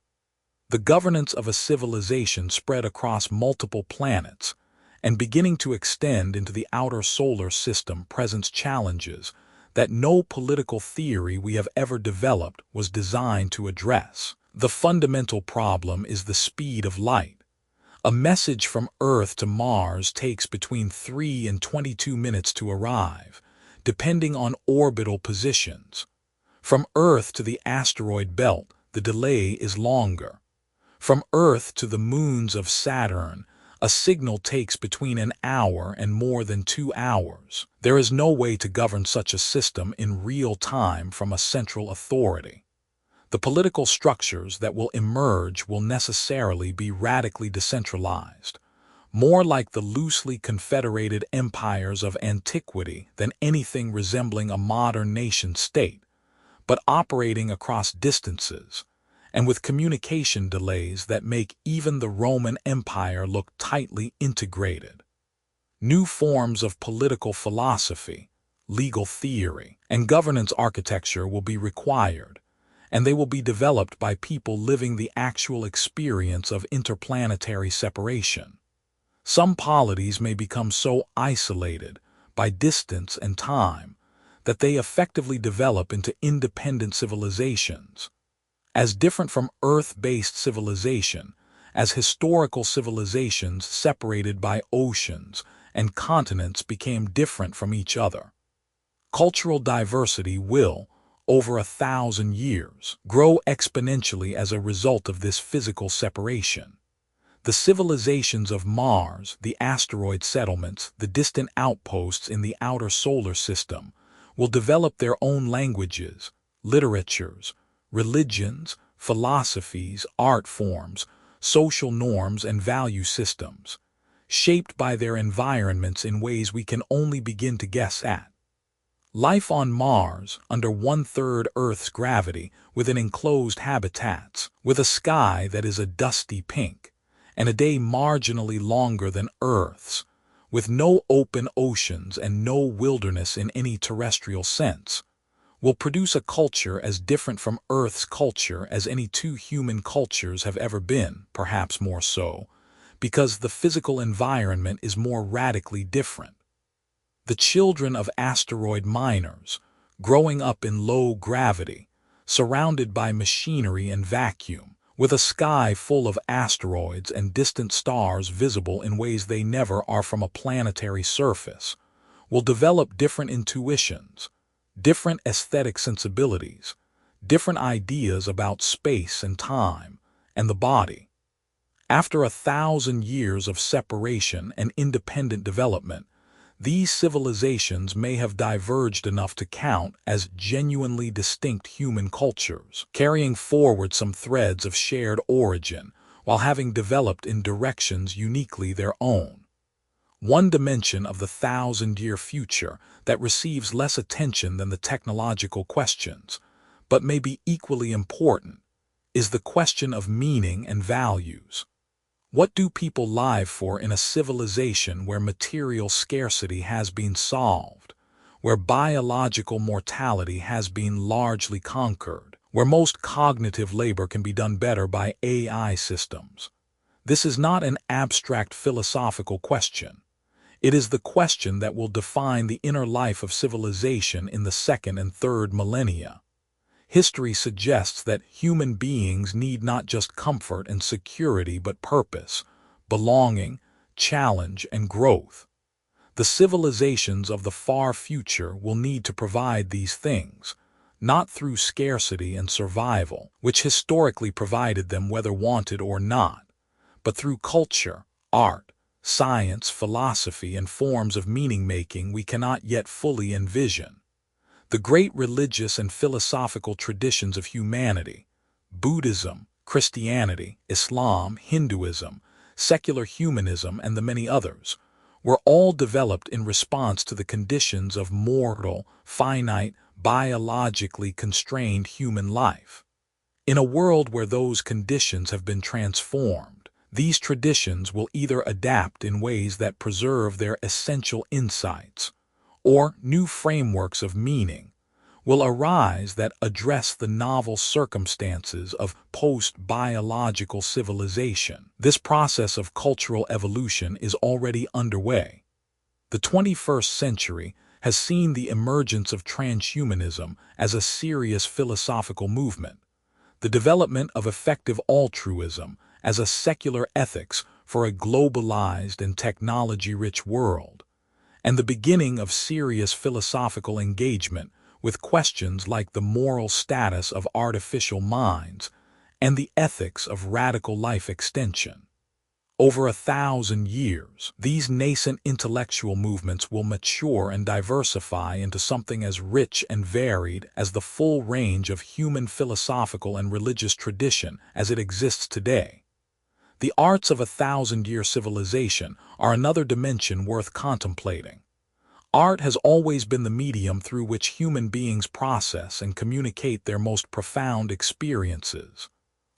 Speaker 1: The governance of a civilization spread across multiple planets and beginning to extend into the outer solar system presents challenges that no political theory we have ever developed was designed to address. The fundamental problem is the speed of light. A message from Earth to Mars takes between 3 and 22 minutes to arrive, depending on orbital positions. From Earth to the asteroid belt, the delay is longer. From Earth to the moons of Saturn, a signal takes between an hour and more than 2 hours. There is no way to govern such a system in real time from a central authority. The political structures that will emerge will necessarily be radically decentralized, more like the loosely confederated empires of antiquity than anything resembling a modern nation-state, but operating across distances, and with communication delays that make even the Roman Empire look tightly integrated. New forms of political philosophy, legal theory, and governance architecture will be required, and they will be developed by people living the actual experience of interplanetary separation. Some polities may become so isolated by distance and time that they effectively develop into independent civilizations. As different from Earth-based civilization as historical civilizations separated by oceans and continents became different from each other. Cultural diversity will, over 1,000 years, grow exponentially as a result of this physical separation. The civilizations of Mars, the asteroid settlements, the distant outposts in the outer solar system, will develop their own languages, literatures, religions, philosophies, art forms, social norms, and value systems, shaped by their environments in ways we can only begin to guess at. Life on Mars, under 1/3 Earth's gravity, within enclosed habitats, with a sky that is a dusty pink, and a day marginally longer than Earth's, with no open oceans and no wilderness in any terrestrial sense, will produce a culture as different from Earth's culture as any two human cultures have ever been, perhaps more so, because the physical environment is more radically different. The children of asteroid miners, growing up in low gravity, surrounded by machinery and vacuum, with a sky full of asteroids and distant stars visible in ways they never are from a planetary surface, will develop different intuitions, different aesthetic sensibilities, different ideas about space and time, and the body. After 1,000 years of separation and independent development, these civilizations may have diverged enough to count as genuinely distinct human cultures, carrying forward some threads of shared origin while having developed in directions uniquely their own. One dimension of the 1,000-year future that receives less attention than the technological questions, but may be equally important, is the question of meaning and values. What do people live for in a civilization where material scarcity has been solved, where biological mortality has been largely conquered, where most cognitive labor can be done better by AI systems. This is not an abstract philosophical question. It is the question that will define the inner life of civilization in the second and third millennia. History suggests that human beings need not just comfort and security but purpose, belonging, challenge, and growth. The civilizations of the far future will need to provide these things, not through scarcity and survival, which historically provided them whether wanted or not, but through culture, art, science, philosophy, and forms of meaning-making we cannot yet fully envision. The great religious and philosophical traditions of humanity, Buddhism, Christianity, Islam, Hinduism, secular humanism, and the many others, were all developed in response to the conditions of mortal, finite, biologically constrained human life. In a world where those conditions have been transformed, these traditions will either adapt in ways that preserve their essential insights, or new frameworks of meaning will arise that address the novel circumstances of post-biological civilization. This process of cultural evolution is already underway. The 21st century has seen the emergence of transhumanism as a serious philosophical movement, the development of effective altruism as a secular ethics for a globalized and technology-rich world, and the beginning of serious philosophical engagement with questions like the moral status of artificial minds and the ethics of radical life extension. Over 1,000 years, these nascent intellectual movements will mature and diversify into something as rich and varied as the full range of human philosophical and religious tradition as it exists today. The arts of a 1,000-year civilization are another dimension worth contemplating. Art has always been the medium through which human beings process and communicate their most profound experiences.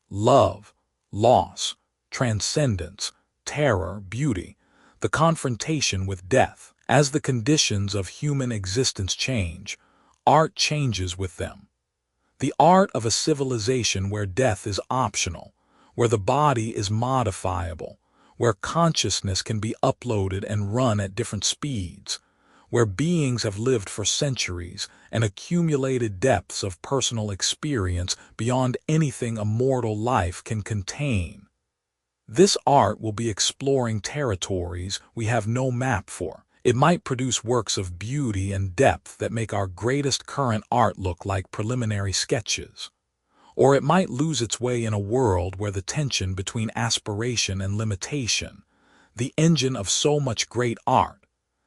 Speaker 1: Love, loss, transcendence, terror, beauty, the confrontation with death. As the conditions of human existence change, art changes with them. The art of a civilization where death is optional, where the body is modifiable, where consciousness can be uploaded and run at different speeds, where beings have lived for centuries and accumulated depths of personal experience beyond anything a mortal life can contain. This art will be exploring territories we have no map for. It might produce works of beauty and depth that make our greatest current art look like preliminary sketches. Or it might lose its way in a world where the tension between aspiration and limitation, the engine of so much great art,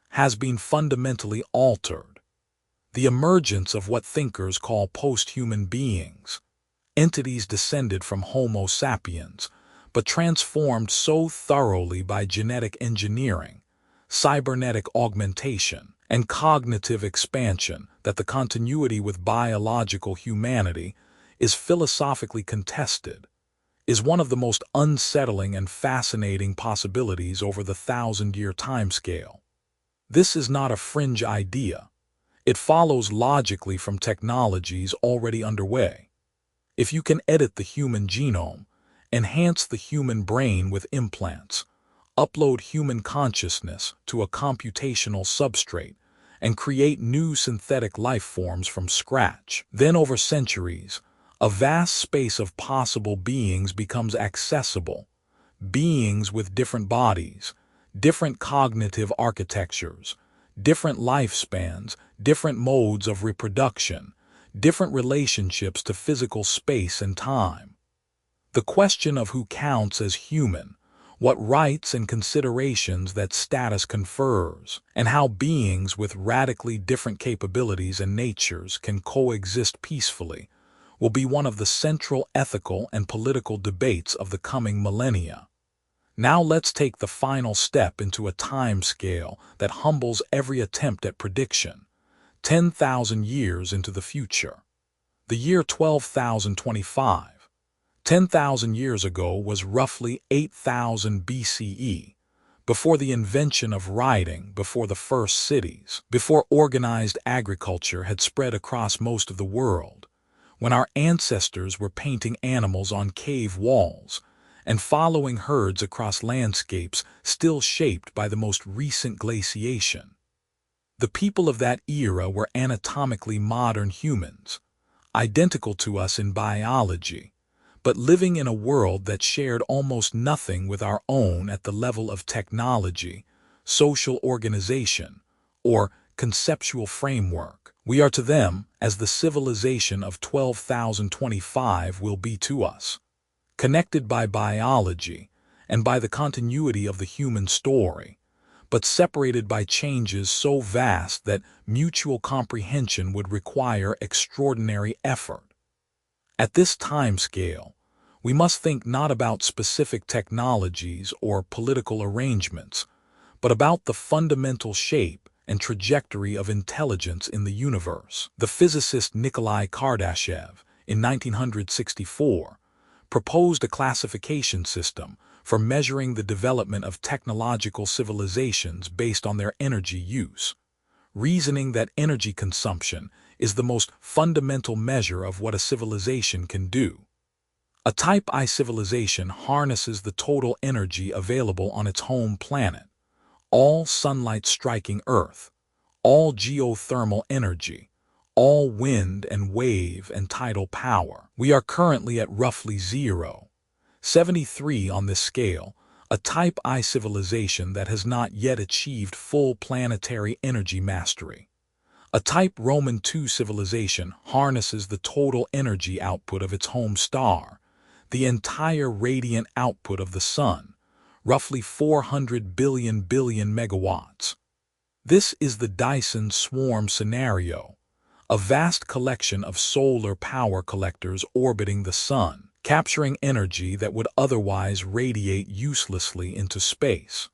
Speaker 1: has been fundamentally altered. The emergence of what thinkers call post-human beings, entities descended from Homo sapiens, but transformed so thoroughly by genetic engineering, cybernetic augmentation, and cognitive expansion that the continuity with biological humanity is philosophically contested, is one of the most unsettling and fascinating possibilities over the 1,000-year timescale. This is not a fringe idea. It follows logically from technologies already underway. If you can edit the human genome, enhance the human brain with implants, upload human consciousness to a computational substrate, and create new synthetic life forms from scratch, then over centuries, a vast space of possible beings becomes accessible, beings with different bodies, different cognitive architectures, different lifespans, different modes of reproduction, different relationships to physical space and time. The question of who counts as human, what rights and considerations that status confers, and how beings with radically different capabilities and natures can coexist peacefully, will be one of the central ethical and political debates of the coming millennia. Now let's take the final step into a time scale that humbles every attempt at prediction, 10,000 years into the future. The year 12,025, 10,000 years ago, was roughly 8,000 BCE, before the invention of writing, before the first cities, before organized agriculture had spread across most of the world, when our ancestors were painting animals on cave walls and following herds across landscapes still shaped by the most recent glaciation. The people of that era were anatomically modern humans, identical to us in biology, but living in a world that shared almost nothing with our own at the level of technology, social organization, or conceptual framework. We are to them as the civilization of 12,025 will be to us, connected by biology and by the continuity of the human story, but separated by changes so vast that mutual comprehension would require extraordinary effort. At this time scale, we must think not about specific technologies or political arrangements, but about the fundamental shape and trajectory of intelligence in the universe. The physicist Nikolai Kardashev, in 1964, proposed a classification system for measuring the development of technological civilizations based on their energy use, reasoning that energy consumption is the most fundamental measure of what a civilization can do. A Type I civilization harnesses the total energy available on its home planet, all sunlight striking Earth, all geothermal energy, all wind and wave and tidal power. We are currently at roughly 0.73 on this scale, a Type I civilization that has not yet achieved full planetary energy mastery. A Type Roman II civilization harnesses the total energy output of its home star, the entire radiant output of the Sun, roughly 400 billion megawatts. This is the Dyson swarm scenario, a vast collection of solar power collectors orbiting the Sun, capturing energy that would otherwise radiate uselessly into space.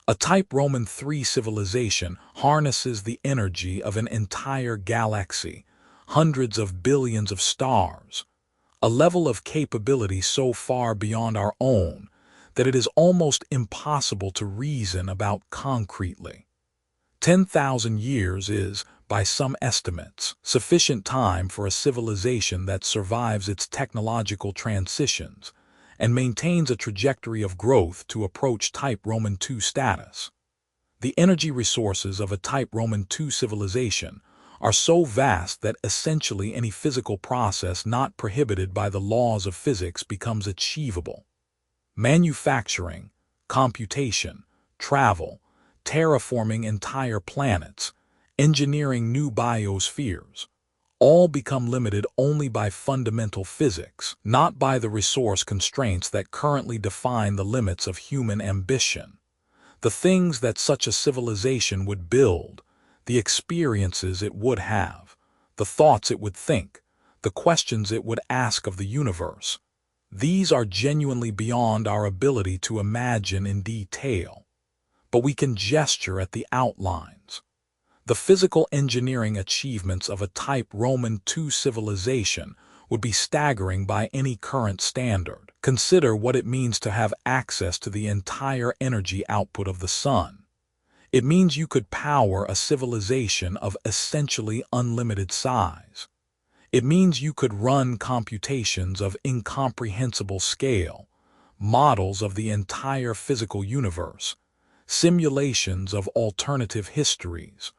Speaker 1: A Type Roman III civilization harnesses the energy of an entire galaxy, hundreds of billions of stars, a level of capability so far beyond our own that it is almost impossible to reason about concretely. 10,000 years is, by some estimates, sufficient time for a civilization that survives its technological transitions and maintains a trajectory of growth to approach Type Roman II status. The energy resources of a Type Roman II civilization are so vast that essentially any physical process not prohibited by the laws of physics becomes achievable. Manufacturing, computation, travel, terraforming entire planets, engineering new biospheres, all become limited only by fundamental physics, not by the resource constraints that currently define the limits of human ambition. The things that such a civilization would build, the experiences it would have, the thoughts it would think, the questions it would ask of the universe, these are genuinely beyond our ability to imagine in detail. But we can gesture at the outlines. The physical engineering achievements of a Type Roman II civilization would be staggering by any current standard. Consider what it means to have access to the entire energy output of the Sun. It means you could power a civilization of essentially unlimited size. It means you could run computations of incomprehensible scale, models of the entire physical universe, simulations of alternative histories,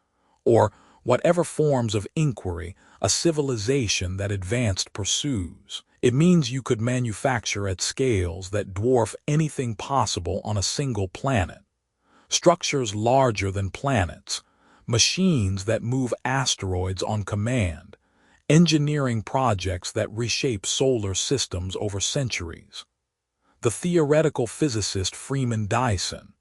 Speaker 1: or whatever forms of inquiry a civilization that advanced pursues. It means you could manufacture at scales that dwarf anything possible on a single planet, structures larger than planets, machines that move asteroids on command, engineering projects that reshape solar systems over centuries. The theoretical physicist Freeman Dyson,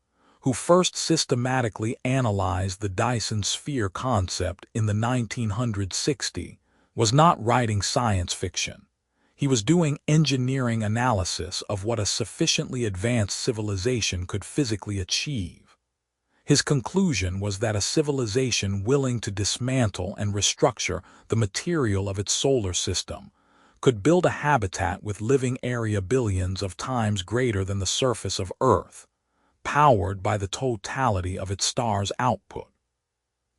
Speaker 1: who first systematically analyzed the Dyson sphere concept in the 1960s, was not writing science fiction. He was doing engineering analysis of what a sufficiently advanced civilization could physically achieve. His conclusion was that a civilization willing to dismantle and restructure the material of its solar system could build a habitat with living area billions of times greater than the surface of Earth, powered by the totality of its star's output.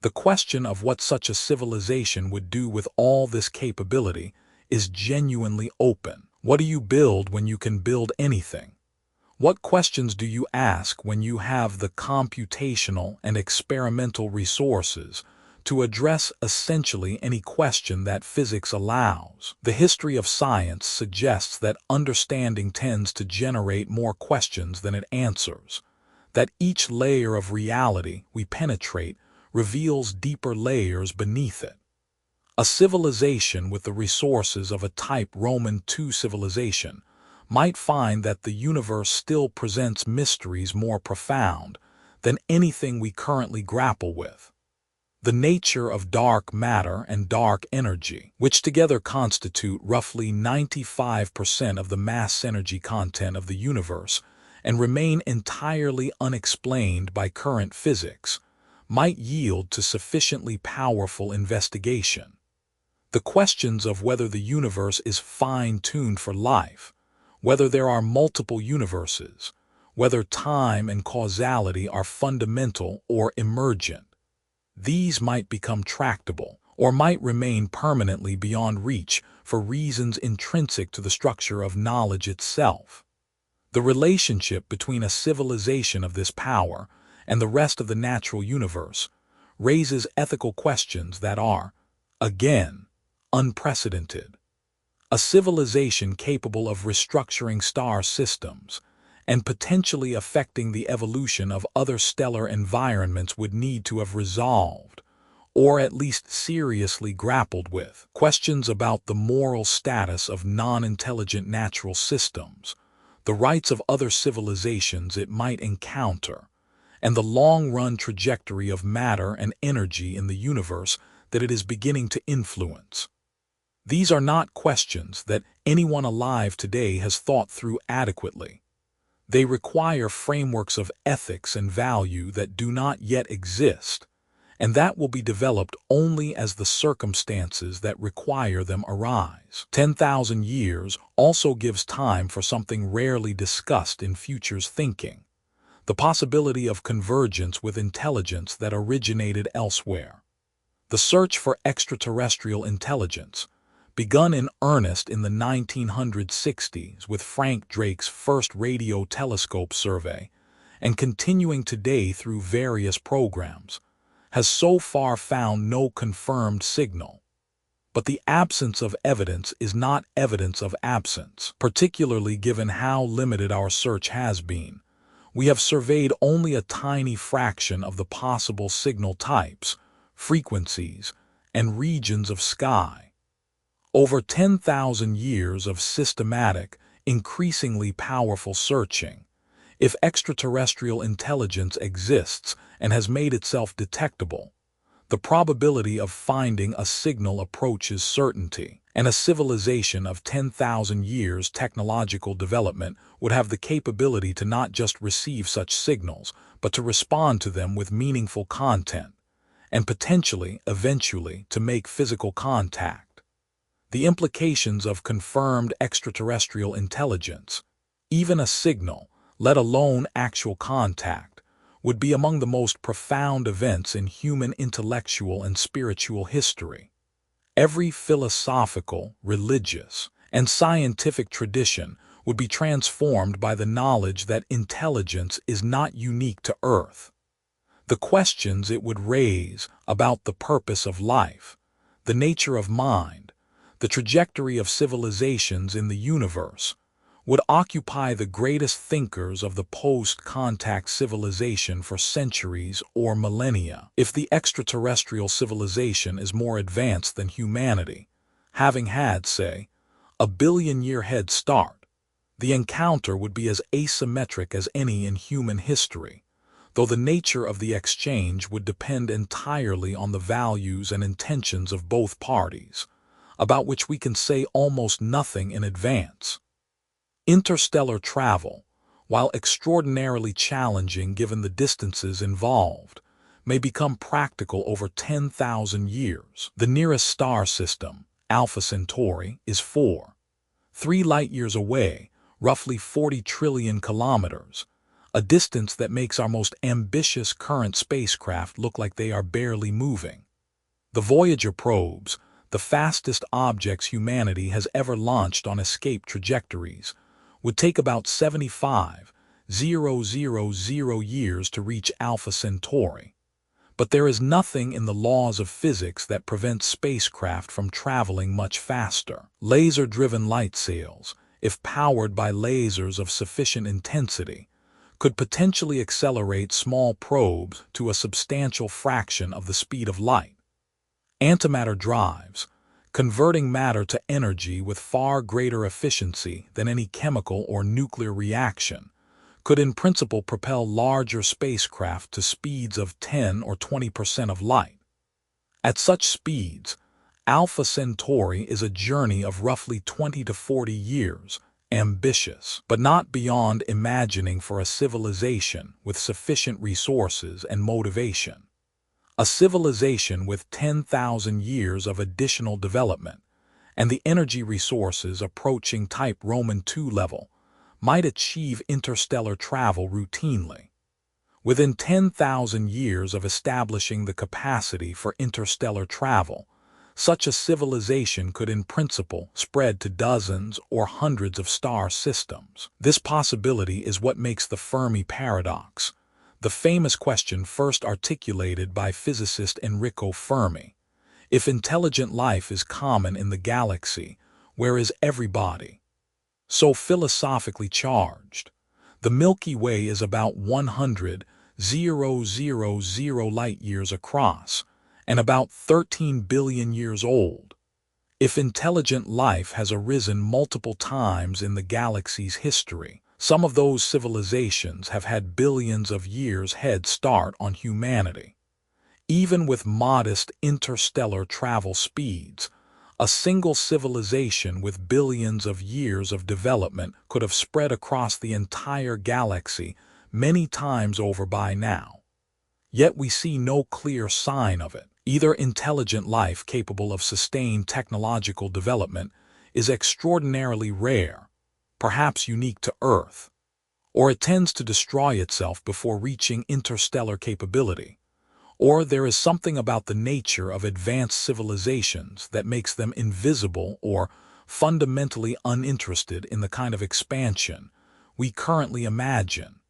Speaker 1: The question of what such a civilization would do with all this capability is genuinely open. What do you build when you can build anything? What questions do you ask when you have the computational and experimental resources to address essentially any question that physics allows? The history of science suggests that understanding tends to generate more questions than it answers, that each layer of reality we penetrate reveals deeper layers beneath it. A civilization with the resources of a type Roman II civilization might find that the universe still presents mysteries more profound than anything we currently grapple with. The nature of dark matter and dark energy, which together constitute roughly 95% of the mass energy content of the universe and remain entirely unexplained by current physics, might yield to sufficiently powerful investigation. The questions of whether the universe is fine-tuned for life, whether there are multiple universes, whether time and causality are fundamental or emergent, these might become tractable or might remain permanently beyond reach for reasons intrinsic to the structure of knowledge itself. The relationship between a civilization of this power and the rest of the natural universe raises ethical questions that are, again, unprecedented. A civilization capable of restructuring star systems and potentially affecting the evolution of other stellar environments would need to have resolved, or at least seriously grappled with, questions about the moral status of non-intelligent natural systems, the rights of other civilizations it might encounter, and the long-run trajectory of matter and energy in the universe that it is beginning to influence. These are not questions that anyone alive today has thought through adequately. They require frameworks of ethics and value that do not yet exist, and that will be developed only as the circumstances that require them arise. 10,000 years also gives time for something rarely discussed in futures thinking: the possibility of convergence with intelligence that originated elsewhere. The search for extraterrestrial intelligence, begun in earnest in the 1960s with Frank Drake's first radio telescope survey, and continuing today through various programs, has so far found no confirmed signal. But the absence of evidence is not evidence of absence, particularly given how limited our search has been. We have surveyed only a tiny fraction of the possible signal types, frequencies, and regions of sky. Over 10,000 years of systematic, increasingly powerful searching, if extraterrestrial intelligence exists and has made itself detectable, the probability of finding a signal approaches certainty, and a civilization of 10,000 years technological development would have the capability to not just receive such signals, but to respond to them with meaningful content, and potentially, eventually, to make physical contact. The implications of confirmed extraterrestrial intelligence, even a signal, let alone actual contact, would be among the most profound events in human intellectual and spiritual history. Every philosophical, religious, and scientific tradition would be transformed by the knowledge that intelligence is not unique to Earth. The questions it would raise about the purpose of life, the nature of mind, the trajectory of civilizations in the universe, would occupy the greatest thinkers of the post-contact civilization for centuries or millennia. If the extraterrestrial civilization is more advanced than humanity, having had, say, a billion-year head start, the encounter would be as asymmetric as any in human history, though the nature of the exchange would depend entirely on the values and intentions of both parties, about which we can say almost nothing in advance. Interstellar travel, while extraordinarily challenging given the distances involved, may become practical over 10,000 years. The nearest star system, Alpha Centauri, is 3 light-years away, roughly 40 trillion kilometers, a distance that makes our most ambitious current spacecraft look like they are barely moving. The Voyager probes, the fastest objects humanity has ever launched on escape trajectories, would take about 75,000 years to reach Alpha Centauri. But there is nothing in the laws of physics that prevents spacecraft from traveling much faster. Laser-driven light sails, if powered by lasers of sufficient intensity, could potentially accelerate small probes to a substantial fraction of the speed of light. Antimatter drives, converting matter to energy with far greater efficiency than any chemical or nuclear reaction, could in principle propel larger spacecraft to speeds of 10 or 20% of light. At such speeds, Alpha Centauri is a journey of roughly 20 to 40 years, ambitious, but not beyond imagining for a civilization with sufficient resources and motivation. A civilization with 10,000 years of additional development and the energy resources approaching type Roman II level might achieve interstellar travel routinely. Within 10,000 years of establishing the capacity for interstellar travel, such a civilization could in principle spread to dozens or hundreds of star systems. This possibility is what makes the Fermi paradox, the famous question first articulated by physicist Enrico Fermi. If intelligent life is common in the galaxy, where is everybody? So philosophically charged. The Milky Way is about 100,000 light-years across, and about 13 billion years old. If intelligent life has arisen multiple times in the galaxy's history, some of those civilizations have had billions of years head start on humanity. Even with modest interstellar travel speeds, a single civilization with billions of years of development could have spread across the entire galaxy many times over by now. Yet we see no clear sign of it. Either intelligent life capable of sustained technological development is extraordinarily rare, perhaps unique to Earth, or it tends to destroy itself before reaching interstellar capability. Or there is something about the nature of advanced civilizations that makes them invisible or fundamentally uninterested in the kind of expansion we currently imagine.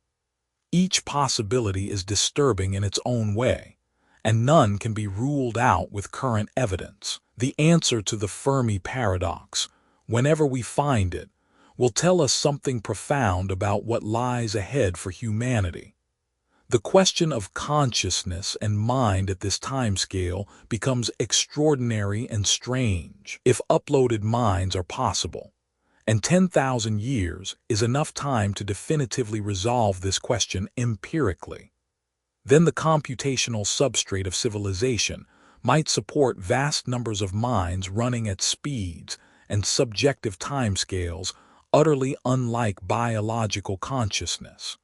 Speaker 1: Each possibility is disturbing in its own way, and none can be ruled out with current evidence. The answer to the Fermi paradox, whenever we find it, will tell us something profound about what lies ahead for humanity. The question of consciousness and mind at this timescale becomes extraordinary and strange. If uploaded minds are possible, and 10,000 years is enough time to definitively resolve this question empirically, then the computational substrate of civilization might support vast numbers of minds running at speeds and subjective timescales utterly unlike biological consciousness.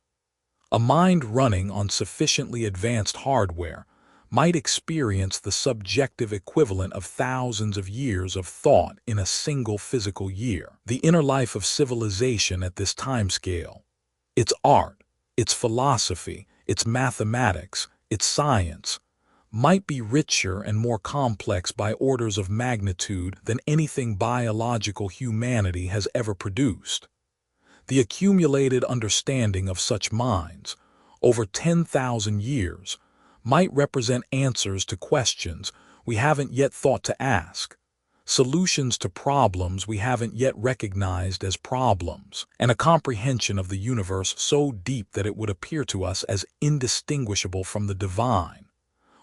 Speaker 1: A mind running on sufficiently advanced hardware might experience the subjective equivalent of thousands of years of thought in a single physical year. The inner life of civilization at this timescale, its art, its philosophy, its mathematics, its science, might be richer and more complex by orders of magnitude than anything biological humanity has ever produced. The accumulated understanding of such minds, over 10,000 years, might represent answers to questions we haven't yet thought to ask, solutions to problems we haven't yet recognized as problems, and a comprehension of the universe so deep that it would appear to us as indistinguishable from the divine.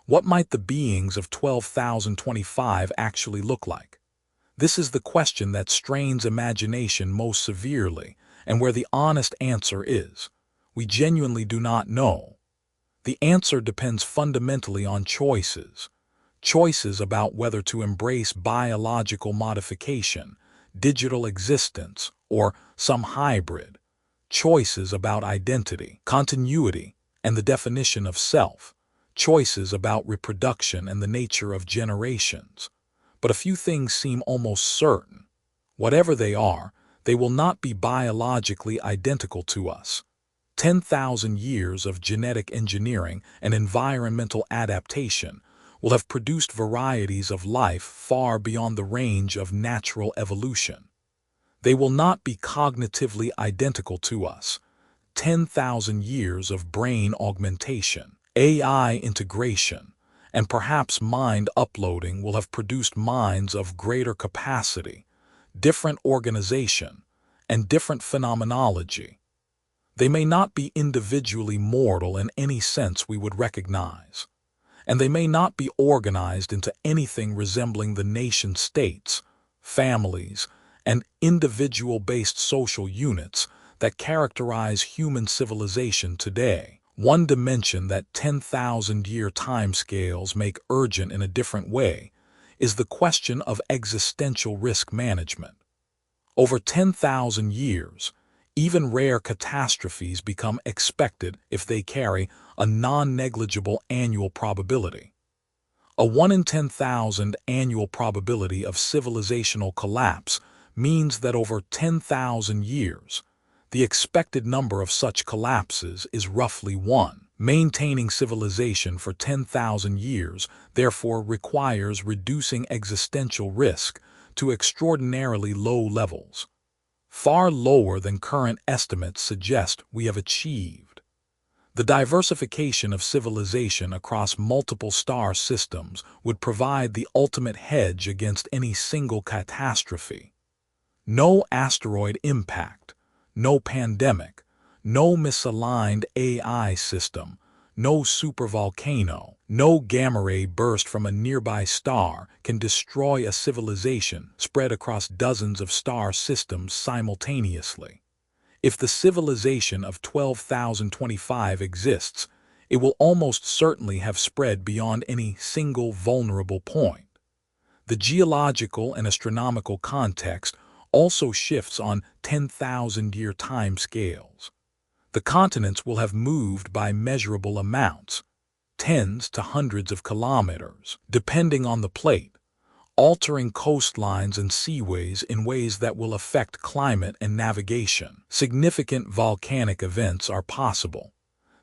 Speaker 1: What might the beings of 12,025 actually look like? This is the question that strains imagination most severely, and where the honest answer is, we genuinely do not know. The answer depends fundamentally on choices. Choices about whether to embrace biological modification, digital existence, or some hybrid. Choices about identity, continuity, and the definition of self. Choices about reproduction and the nature of generations. But a few things seem almost certain. Whatever they are, they will not be biologically identical to us. 10,000 years of genetic engineering and environmental adaptation will have produced varieties of life far beyond the range of natural evolution. They will not be cognitively identical to us. 10,000 years of brain augmentation, AI integration, and perhaps mind uploading will have produced minds of greater capacity, different organization, and different phenomenology. They may not be individually mortal in any sense we would recognize, and they may not be organized into anything resembling the nation-states, families, and individual-based social units that characterize human civilization today. One dimension that 10,000-year timescales make urgent in a different way is the question of existential risk management. Over 10,000 years, even rare catastrophes become expected if they carry a non-negligible annual probability. A 1 in 10,000 annual probability of civilizational collapse means that over 10,000 years, the expected number of such collapses is roughly 1. Maintaining civilization for 10,000 years therefore requires reducing existential risk to extraordinarily low levels, far lower than current estimates suggest we have achieved. The diversification of civilization across multiple star systems would provide the ultimate hedge against any single catastrophe. No asteroid impact, no pandemic, no misaligned AI system, no supervolcano, no gamma-ray burst from a nearby star can destroy a civilization spread across dozens of star systems simultaneously. If the civilization of 12,025 exists, it will almost certainly have spread beyond any single vulnerable point. The geological and astronomical context also shifts on 10,000-year time scales. The continents will have moved by measurable amounts, tens to hundreds of kilometers, depending on the plate, altering coastlines and seaways in ways that will affect climate and navigation. Significant volcanic events are possible.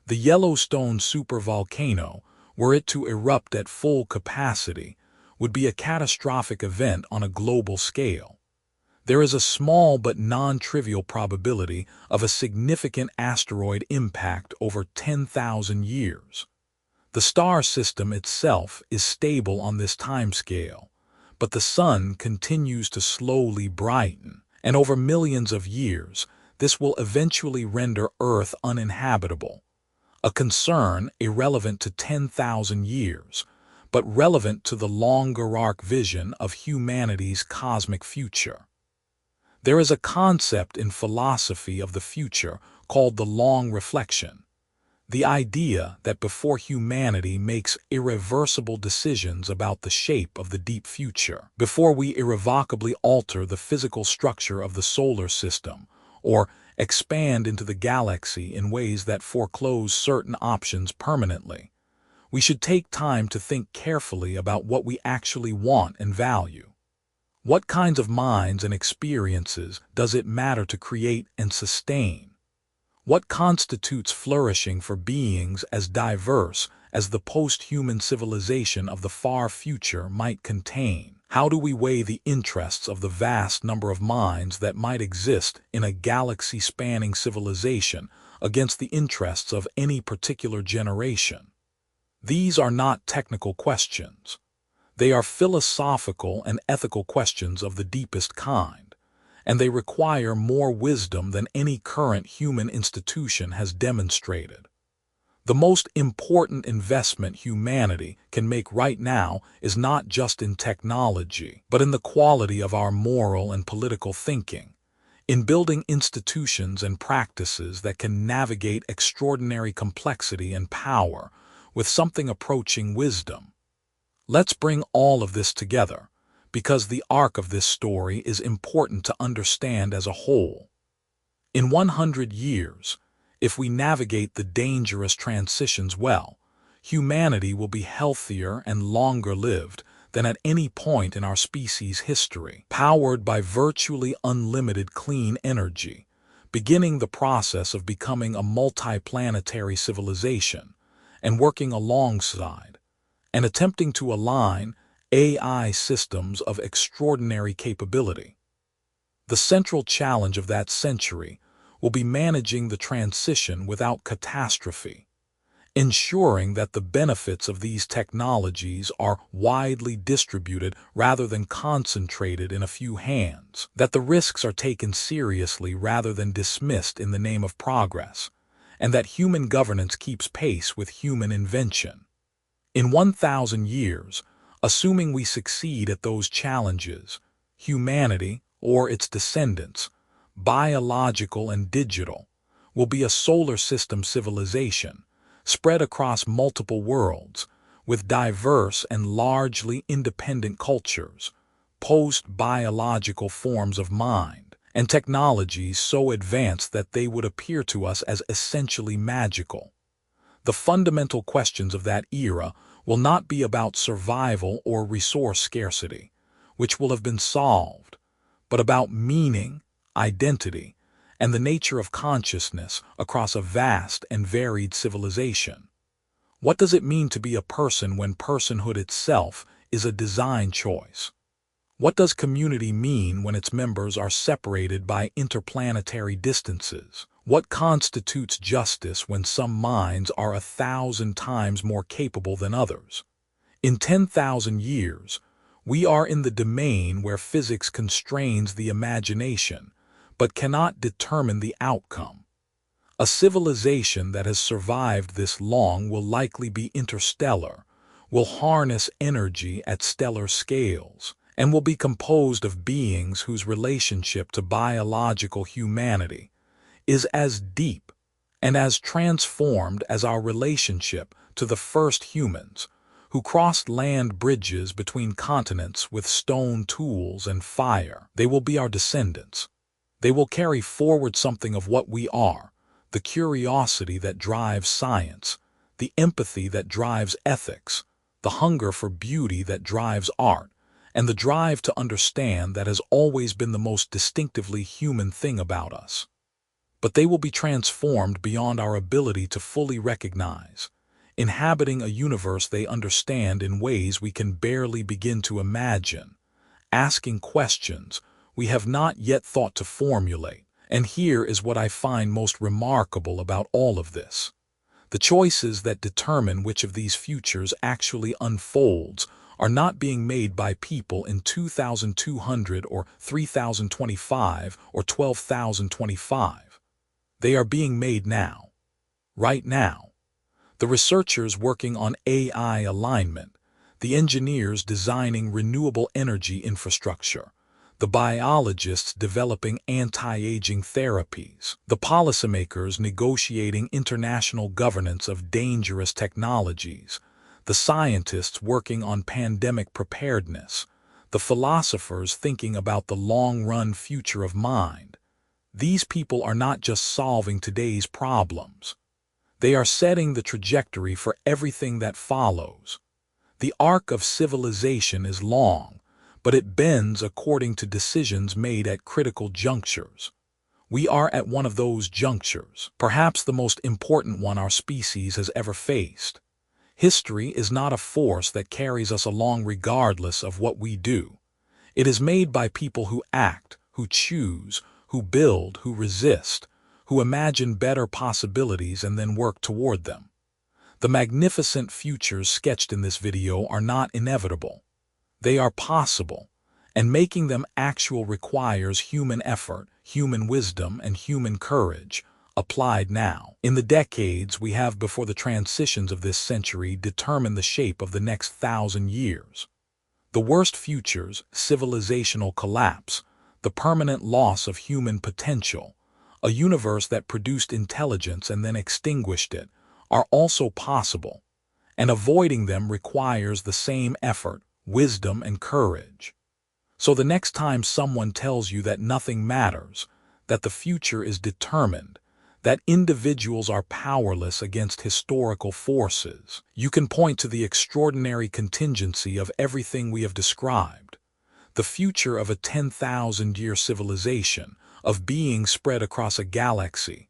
Speaker 1: The Yellowstone supervolcano, were it to erupt at full capacity, would be a catastrophic event on a global scale. There is a small but non-trivial probability of a significant asteroid impact over 10,000 years. The star system itself is stable on this timescale, but the sun continues to slowly brighten, and over millions of years, this will eventually render Earth uninhabitable, a concern irrelevant to 10,000 years, but relevant to the longer arc vision of humanity's cosmic future. There is a concept in philosophy of the future called the long reflection, the idea that before humanity makes irreversible decisions about the shape of the deep future, before we irrevocably alter the physical structure of the solar system, or expand into the galaxy in ways that foreclose certain options permanently, we should take time to think carefully about what we actually want and value. What kinds of minds and experiences does it matter to create and sustain? What constitutes flourishing for beings as diverse as the post-human civilization of the far future might contain? How do we weigh the interests of the vast number of minds that might exist in a galaxy-spanning civilization against the interests of any particular generation? These are not technical questions. They are philosophical and ethical questions of the deepest kind, and they require more wisdom than any current human institution has demonstrated. The most important investment humanity can make right now is not just in technology, but in the quality of our moral and political thinking, in building institutions and practices that can navigate extraordinary complexity and power with something approaching wisdom. Let's bring all of this together, because the arc of this story is important to understand as a whole. In 100 years, if we navigate the dangerous transitions well, humanity will be healthier and longer lived than at any point in our species' history, powered by virtually unlimited clean energy, beginning the process of becoming a multi-planetary civilization and working alongside and attempting to align AI systems of extraordinary capability. The central challenge of that century will be managing the transition without catastrophe, ensuring that the benefits of these technologies are widely distributed rather than concentrated in a few hands, that the risks are taken seriously rather than dismissed in the name of progress, and that human governance keeps pace with human invention. In 1,000 years, assuming we succeed at those challenges, humanity, or its descendants, biological and digital, will be a solar system civilization, spread across multiple worlds, with diverse and largely independent cultures, post-biological forms of mind, and technologies so advanced that they would appear to us as essentially magical. The fundamental questions of that era will not be about survival or resource scarcity, which will have been solved, but about meaning, identity, and the nature of consciousness across a vast and varied civilization. What does it mean to be a person when personhood itself is a design choice? What does community mean when its members are separated by interplanetary distances? What constitutes justice when some minds are 1,000 times more capable than others? In 10,000 years, we are in the domain where physics constrains the imagination, but cannot determine the outcome. A civilization that has survived this long will likely be interstellar, will harness energy at stellar scales, and will be composed of beings whose relationship to biological humanity is as deep and as transformed as our relationship to the first humans, who crossed land bridges between continents with stone tools and fire. They will be our descendants. They will carry forward something of what we are, the curiosity that drives science, the empathy that drives ethics, the hunger for beauty that drives art, and the drive to understand that has always been the most distinctively human thing about us. But they will be transformed beyond our ability to fully recognize, inhabiting a universe they understand in ways we can barely begin to imagine, asking questions we have not yet thought to formulate. And here is what I find most remarkable about all of this. The choices that determine which of these futures actually unfolds are not being made by people in 2200 or 3025 or 12,025. They are being made now, right now. The researchers working on AI alignment, the engineers designing renewable energy infrastructure, the biologists developing anti-aging therapies, the policymakers negotiating international governance of dangerous technologies, the scientists working on pandemic preparedness, the philosophers thinking about the long-run future of mind. These people are not just solving today's problems. They are setting the trajectory for everything that follows. The arc of civilization is long, but it bends according to decisions made at critical junctures. We are at one of those junctures, perhaps the most important one our species has ever faced. History is not a force that carries us along regardless of what we do. It is made by people who act, who choose, who build, who resist, who imagine better possibilities and then work toward them. The magnificent futures sketched in this video are not inevitable. They are possible, and making them actual requires human effort, human wisdom, and human courage, applied now. In the decades we have before the transitions of this century determine the shape of the next 1,000 years. The worst futures, civilizational collapse, the permanent loss of human potential, a universe that produced intelligence and then extinguished it, are also possible, and avoiding them requires the same effort, wisdom, and courage. So the next time someone tells you that nothing matters, that the future is determined, that individuals are powerless against historical forces, you can point to the extraordinary contingency of everything we have described. The future of a 10,000-year civilization, of beings spread across a galaxy,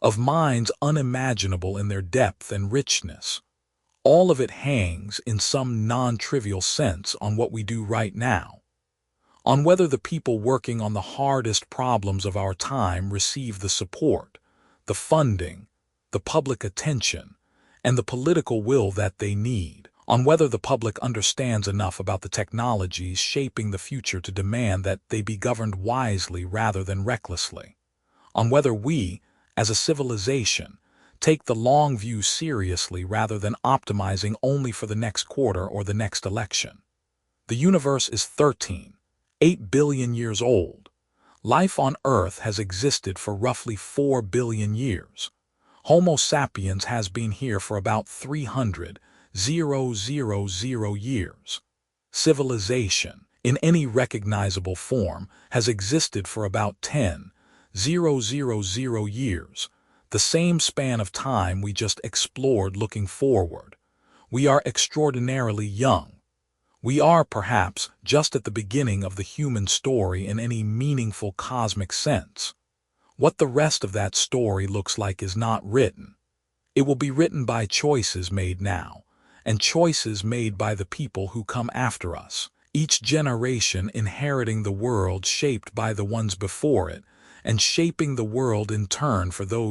Speaker 1: of minds unimaginable in their depth and richness. All of it hangs, in some non-trivial sense, on what we do right now, on whether the people working on the hardest problems of our time receive the support, the funding, the public attention, and the political will that they need, on whether the public understands enough about the technologies shaping the future to demand that they be governed wisely rather than recklessly, on whether we, as a civilization, take the long view seriously rather than optimizing only for the next quarter or the next election. The universe is 13.8 billion years old. Life on Earth has existed for roughly 4 billion years. Homo sapiens has been here for about 300,000 years. Civilization, in any recognizable form, has existed for about 10,000 years, the same span of time we just explored looking forward. We are extraordinarily young. We are, perhaps, just at the beginning of the human story in any meaningful cosmic sense. What the rest of that story looks like is not written. It will be written by choices made now, and choices made by the people who come after us, each generation inheriting the world shaped by the ones before it, and shaping the world in turn for those